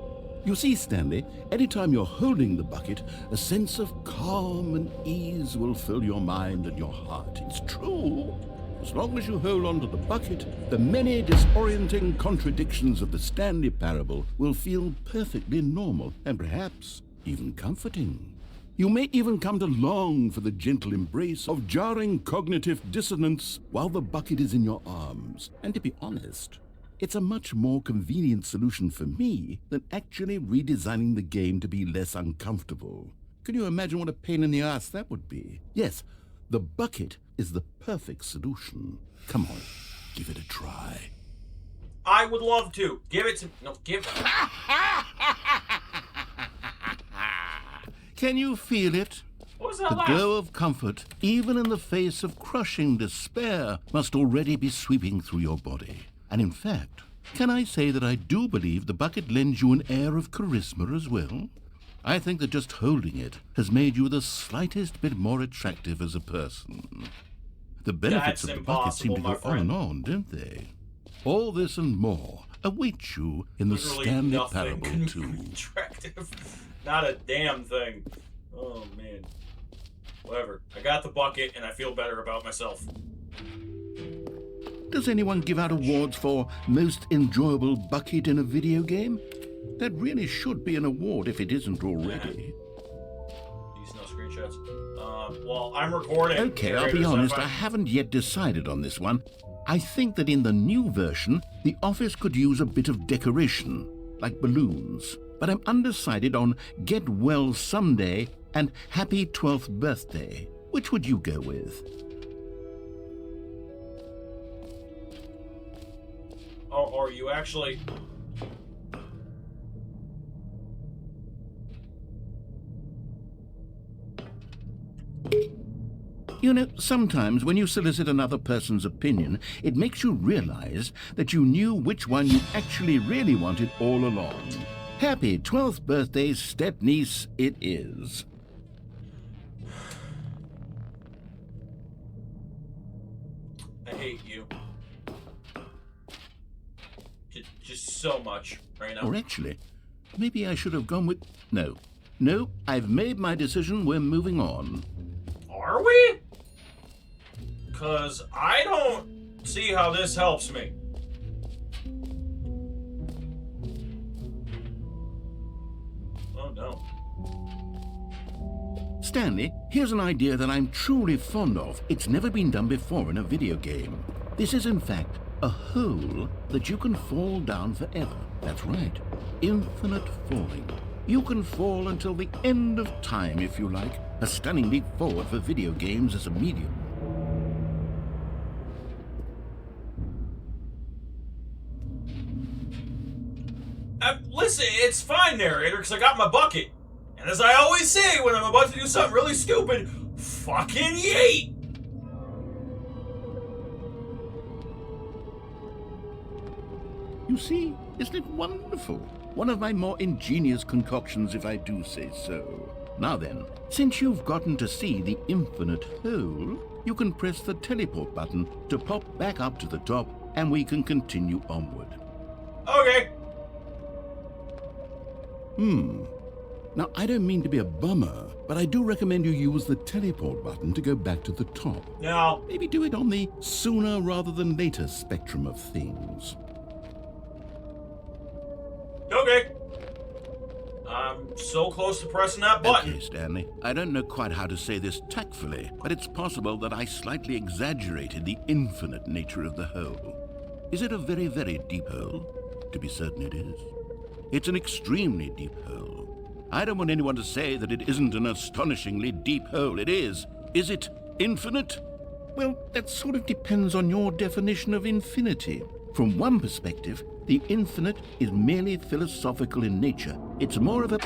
You see, Stanley, anytime you're holding the bucket, a sense of calm and ease will fill your mind and your heart. It's true. As long as you hold on to the bucket, the many disorienting contradictions of the Stanley Parable will feel perfectly normal and perhaps even comforting. You may even come to long for the gentle embrace of jarring cognitive dissonance while the bucket is in your arms. And to be honest, it's a much more convenient solution for me than actually redesigning the game to be less uncomfortable. Can you imagine what a pain in the ass that would be? Yes, the bucket is the perfect solution. Come on, give it a try. I would love to. Give it to... No, give it... Can you feel it? What was that The laugh? glow of comfort, even in the face of crushing despair, must already be sweeping through your body. And in fact, can I say that I do believe the bucket lends you an air of charisma as well? I think that just holding it has made you the slightest bit more attractive as a person. The benefits That's of the bucket seem to impossible, go my on and friend. on, don't they? All this and more await you in the Literally Stanley nothing Parable can be 2. attractive. Not a damn thing. Oh, man. Whatever. I got the bucket, and I feel better about myself. Does anyone give out awards for most enjoyable bucket in a video game? That really should be an award if it isn't already. These no screenshots. Well, I'm recording. Okay, I'll be honest, I haven't yet decided on this one. I think that in the new version, the office could use a bit of decoration, like balloons. But I'm undecided on Get Well Someday and Happy 12th Birthday. Which would you go with? Or you actually... You know, sometimes when you solicit another person's opinion, it makes you realize that you knew which one you actually really wanted all along. Happy 12th birthday, step-niece, it is. I hate you. Just so much right now. Or actually, maybe I should have gone with... No, I've made my decision, we're moving on. Are we? Because I don't see how this helps me. Oh, no. Stanley, here's an idea that I'm truly fond of. It's never been done before in a video game. This is, in fact, a hole that you can fall down forever. That's right. Infinite falling. You can fall until the end of time, if you like. A stunning leap forward for video games as a medium. Listen, it's fine, narrator, because I got my bucket. And as I always say when I'm about to do something really stupid, fucking yeet! You see, isn't it wonderful? One of my more ingenious concoctions, if I do say so. Now then, since you've gotten to see the infinite hole, you can press the teleport button to pop back up to the top, and we can continue onward. Okay. Now, I don't mean to be a bummer, but I do recommend you use the teleport button to go back to the top. Now, Maybe do it on the sooner rather than later spectrum of things. okay. I'm so close to pressing that button. Okay, Stanley. I don't know quite how to say this tactfully, but it's possible that I slightly exaggerated the infinite nature of the hole. Is it a very, very deep hole? To be certain it is. It's an extremely deep hole. I don't want anyone to say that it isn't an astonishingly deep hole. It is. Is it infinite? Well, that sort of depends on your definition of infinity. From one perspective, the infinite is merely philosophical in nature. It's more of a...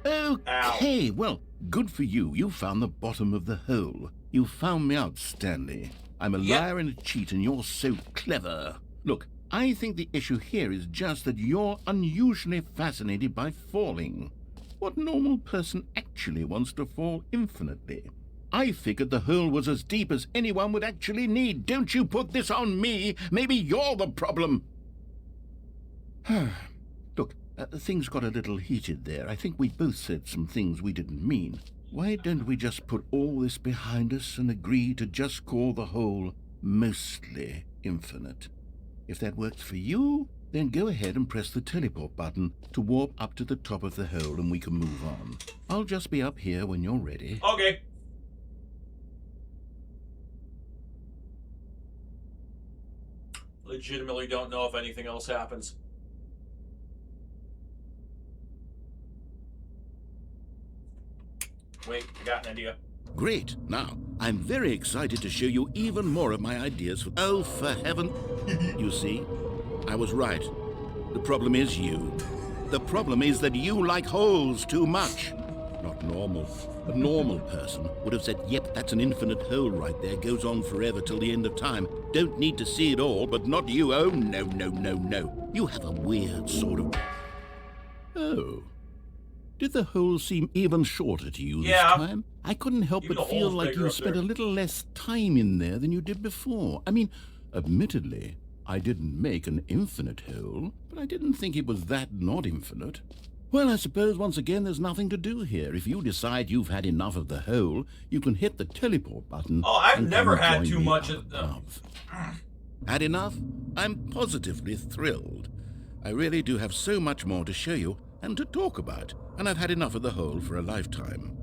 Okay, well, Good for you. You found the bottom of the hole. You found me out, Stanley. I'm a Yep. liar and a cheat, and you're so clever. Look, I think the issue here is just that you're unusually fascinated by falling. What normal person actually wants to fall infinitely? I figured the hole was as deep as anyone would actually need. Don't you put this on me. Maybe you're the problem. Look, things got a little heated there. I think we both said some things we didn't mean. Why don't we just put all this behind us and agree to just call the hole mostly infinite? If that works for you, then go ahead and press the teleport button to warp up to the top of the hole and we can move on. I'll just be up here when you're ready. Okay. Legitimately don't know if anything else happens. Wait, I got an idea. Great. Now, I'm very excited to show you even more of my ideas for... Oh, for heaven... You see, I was right. The problem is you. The problem is that you like holes too much. Not normal. A normal person would have said, yep, that's an infinite hole right there. Goes on forever till the end of time. Don't need to see it all, but not you. Oh, no, no, no, no. You have a weird sort of... Oh. Did the hole seem even shorter to you this time? I couldn't help Even but the feel hole's like bigger you up spent there. a little less time in there than you did before. I mean, admittedly, I didn't make an infinite hole, but I didn't think it was that not infinite. Well, I suppose once again there's nothing to do here. If you decide you've had enough of the hole, you can hit the teleport button. Oh, I've and never come had join too me much up of above. Had enough? I'm positively thrilled. I really do have so much more to show you and to talk about, and I've had enough of the hole for a lifetime.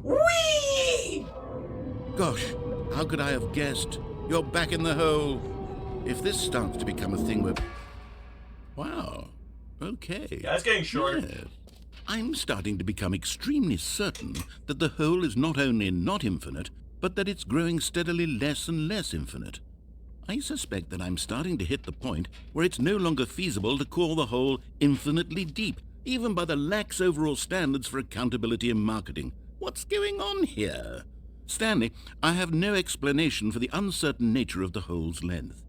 Whee! Gosh, how could I have guessed? You're back in the hole. If this starts to become a thing where... Wow. Okay. Yeah, it's getting shorter. Yes. I'm starting to become extremely certain that the hole is not only not infinite, but that it's growing steadily less and less infinite. I suspect that I'm starting to hit the point where it's no longer feasible to call the hole infinitely deep, even by the lax overall standards for accountability and marketing. What's going on here? Stanley, I have no explanation for the uncertain nature of the hole's length.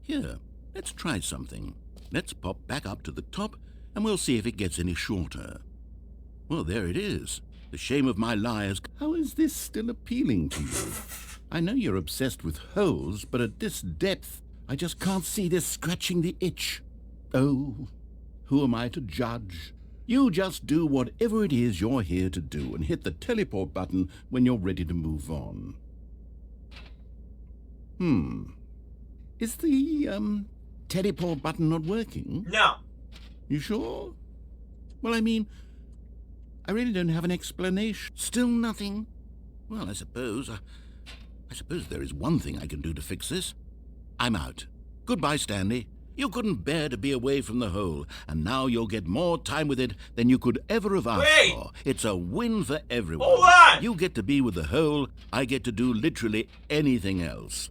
Here, let's try something. Let's pop back up to the top, and we'll see if it gets any shorter. Well, there it is. The shame of my lies. How is this still appealing to you? I know you're obsessed with holes, but at this depth, I just can't see this scratching the itch. Oh, who am I to judge? You just do whatever it is you're here to do and hit the teleport button when you're ready to move on. Is the, teleport button not working? No. You sure? Well, I mean, I really don't have an explanation. Still nothing? Well, I suppose there is one thing I can do to fix this. I'm out. Goodbye, Stanley. You couldn't bear to be away from the hole, and now you'll get more time with it than you could ever have asked Wait! for. It's a win for everyone. Hold on! You get to be with the hole, I get to do literally anything else.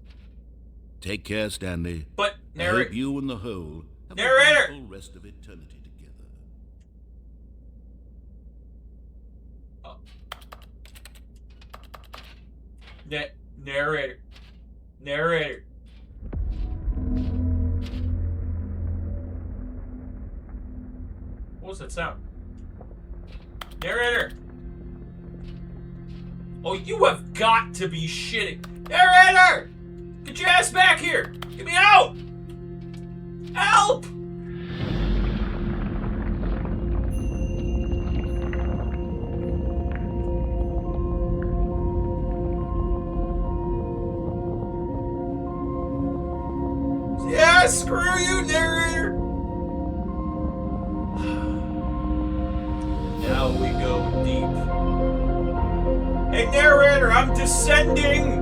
Take care, Stanley. But, I hope you and the hole have Narrator! a wonderful rest of eternity together. Narrator. Narrator. What was that sound? Narrator! Oh, you have got to be shitting. Narrator! Get your ass back here! Get me out! Help! Yeah, screw you, narrator! Now we go deep. Hey, narrator, I'm descending!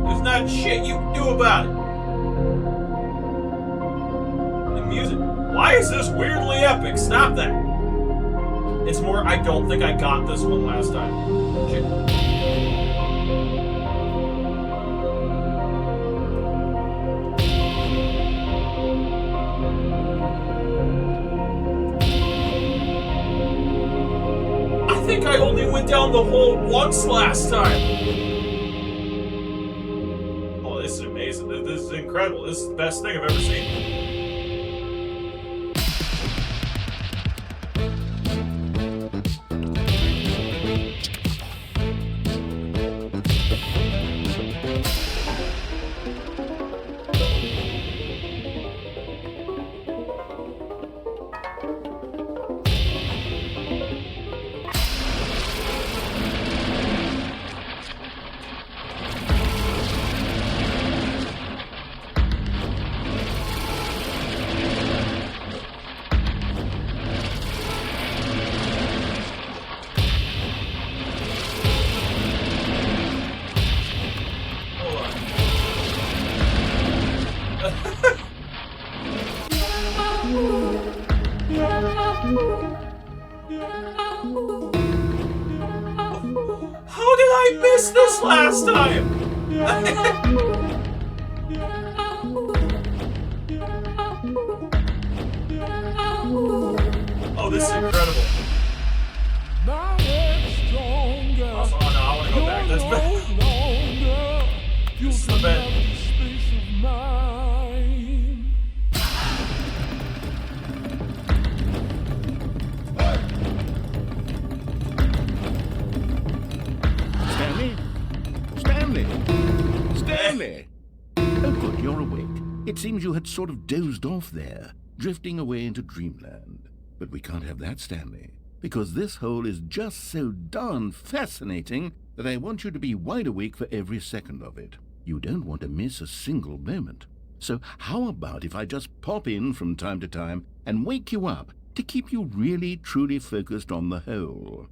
There's not shit you can do about it. The music. Why is this weirdly epic? Stop that. It's more, I don't think I got this one last time. Shit. went down the hole once last time. Oh, this is amazing. This is incredible. This is the best thing I've ever seen. How did I miss this last time? Oh, this is incredible. Oh, no, I want to go back. That's bad. This is the bed. Stanley! Oh, good, you're awake. It seems you had sort of dozed off there, drifting away into dreamland. But we can't have that, Stanley, because this hole is just so darn fascinating that I want you to be wide awake for every second of it. You don't want to miss a single moment. So how about if I just pop in from time to time and wake you up to keep you really, truly focused on the hole?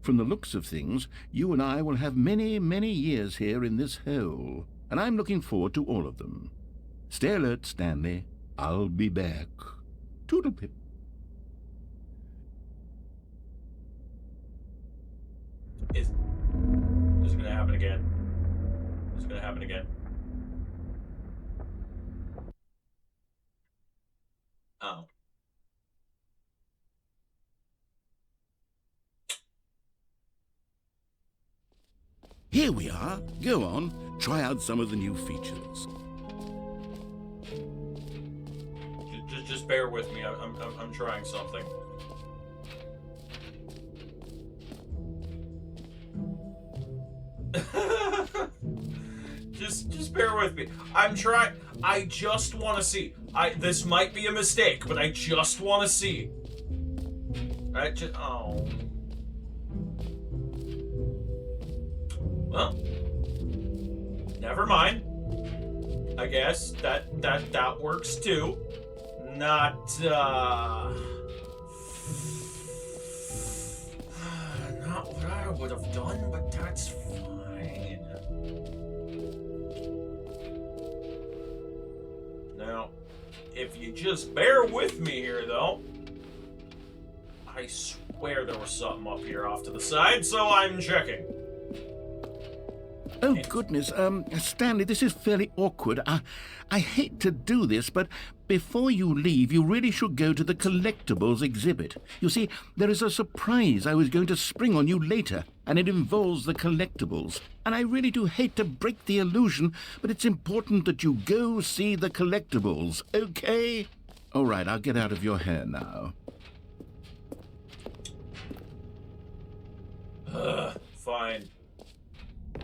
From the looks of things, you and I will have many, many years here in this hole, and I'm looking forward to all of them. Stay alert, Stanley. I'll be back. Toodle-pip. Is it gonna happen again? Is it gonna happen again? Oh. Here we are. Go on. Try out some of the new features. Just bear with me. I'm trying something. just bear with me. I'm trying. I just want to see. This might be a mistake, but I just want to see. Oh. Well, never mind. I guess that works too. Not what I would have done, but that's fine. Now, if you just bear with me here, though, I swear there was something up here off to the side, so I'm checking. Oh, goodness, Stanley, this is fairly awkward. I hate to do this, but before you leave, you really should go to the collectibles exhibit. You see, there is a surprise I was going to spring on you later, and it involves the collectibles. And I really do hate to break the illusion, but it's important that you go see the collectibles, okay? All right, I'll get out of your hair now. Fine.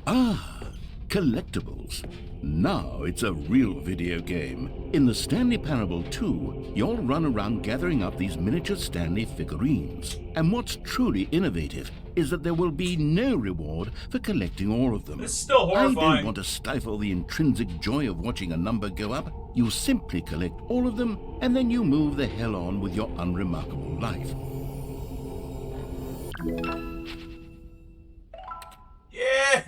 Ah, collectibles. Now it's a real video game. In the Stanley Parable 2, you'll run around gathering up these miniature Stanley figurines. And what's truly innovative is that there will be no reward for collecting all of them. It's still horrifying. I don't want to stifle the intrinsic joy of watching a number go up. You simply collect all of them, and then you move the hell on with your unremarkable life. Yeah!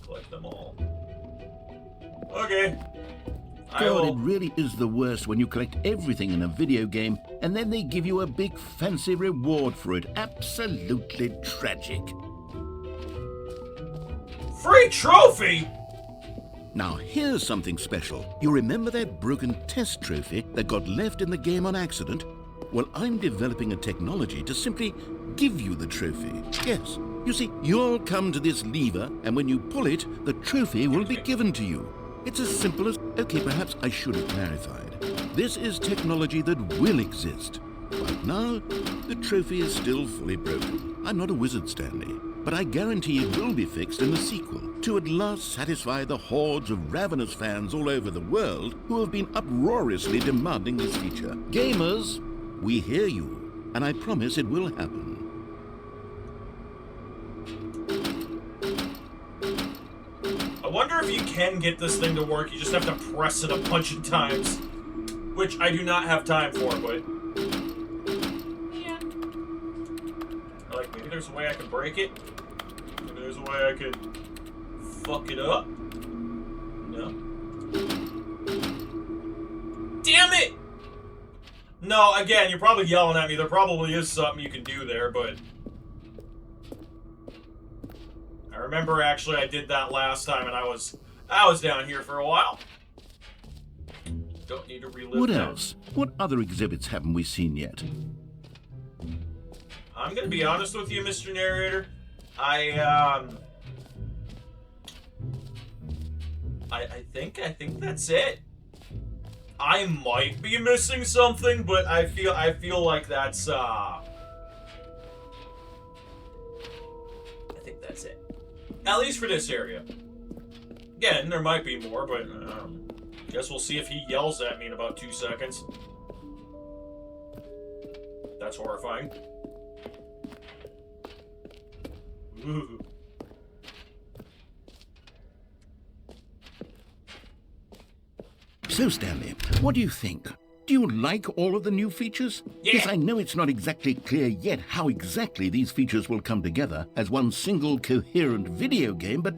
Collect them all. Okay. God, it really is the worst when you collect everything in a video game and then they give you a big fancy reward for it. Absolutely tragic. Free trophy? Now, here's something special. You remember that broken test trophy that got left in the game on accident? Well, I'm developing a technology to simply give you the trophy. Yes. You see, you'll come to this lever, and when you pull it, the trophy will be given to you. It's as simple as... Okay, perhaps I should have clarified. This is technology that will exist. Right now, the trophy is still fully broken. I'm not a wizard, Stanley, but I guarantee it will be fixed in the sequel to at last satisfy the hordes of ravenous fans all over the world who have been uproariously demanding this feature. Gamers, we hear you, and I promise it will happen. I wonder if you can get this thing to work. You just have to press it a bunch of times. Which I do not have time for, but... yeah. Like, maybe there's a way I can break it. Maybe there's a way I could fuck it up. No. Damn it! No, again, you're probably yelling at me. There probably is something you can do there, but... I remember, actually, I did that last time, and I was down here for a while. Don't need to relive What that. else? What other exhibits haven't we seen yet? I'm gonna be honest with you, Mr. Narrator. I think that's it. I might be missing something, but I feel like that's I think that's it. At least for this area. Again, there might be more, but guess we'll see if he yells at me in about 2 seconds. That's horrifying. Ooh. So, Stanley, what do you think? Do you like all of the new features? Yeah. Yes, I know it's not exactly clear yet how exactly these features will come together as one single coherent video game, but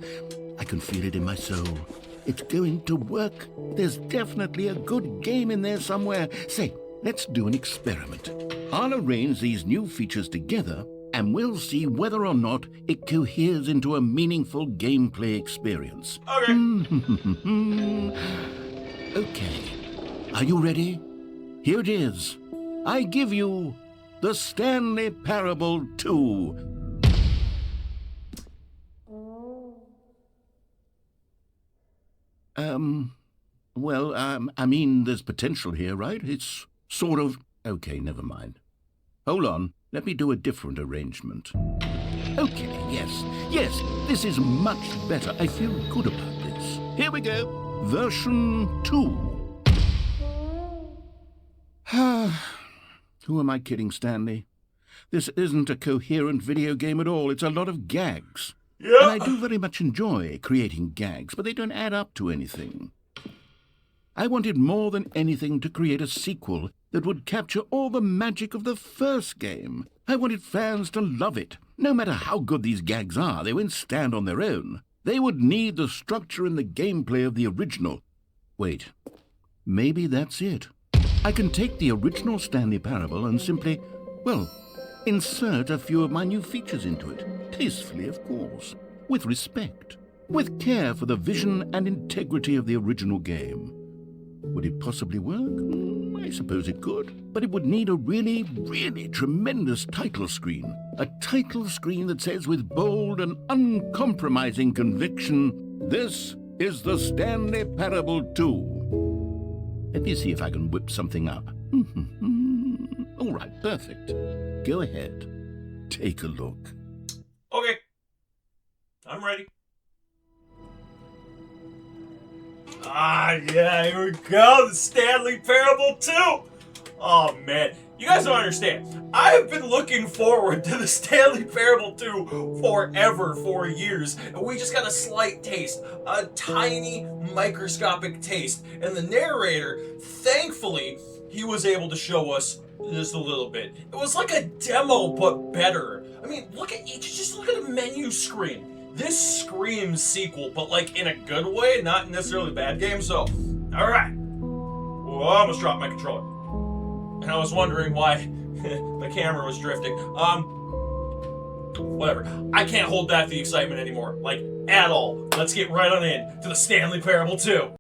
I can feel it in my soul. It's going to work. There's definitely a good game in there somewhere. Say, let's do an experiment. I'll arrange these new features together, and we'll see whether or not it coheres into a meaningful gameplay experience. Okay. Okay. Are you ready? Here it is. I give you the Stanley Parable 2. I mean, there's potential here, right? It's sort of... Okay, never mind. Hold on. Let me do a different arrangement. Okay, yes, this is much better. I feel good about this. Here we go. Version 2. Who am I kidding, Stanley? This isn't a coherent video game at all. It's a lot of gags. Yeah. And I do very much enjoy creating gags, but they don't add up to anything. I wanted more than anything to create a sequel that would capture all the magic of the first game. I wanted fans to love it. No matter how good these gags are, they won't stand on their own. They would need the structure and the gameplay of the original. Wait, maybe that's it. I can take the original Stanley Parable and simply, well, insert a few of my new features into it. Tastefully, of course. With respect. With care for the vision and integrity of the original game. Would it possibly work? I suppose it could. But it would need a really, really tremendous title screen. A title screen that says with bold and uncompromising conviction, "This is the Stanley Parable 2. Let me see if I can whip something up. All right, perfect. Go ahead. Take a look. Okay. I'm ready. Yeah, here we go. The Stanley Parable 2. Oh, man. You guys don't understand. I have been looking forward to the Stanley Parable 2 forever, for years. And we just got a slight taste. A tiny, microscopic taste. And the narrator, thankfully, he was able to show us just a little bit. It was like a demo, but better. I mean, just look at the menu screen. This screams sequel, but like in a good way, not necessarily a bad game. So, all right. Oh, I almost dropped my controller. And I was wondering why the camera was drifting. Whatever. I can't hold back the excitement anymore, like at all. Let's get right on in to the Stanley Parable 2.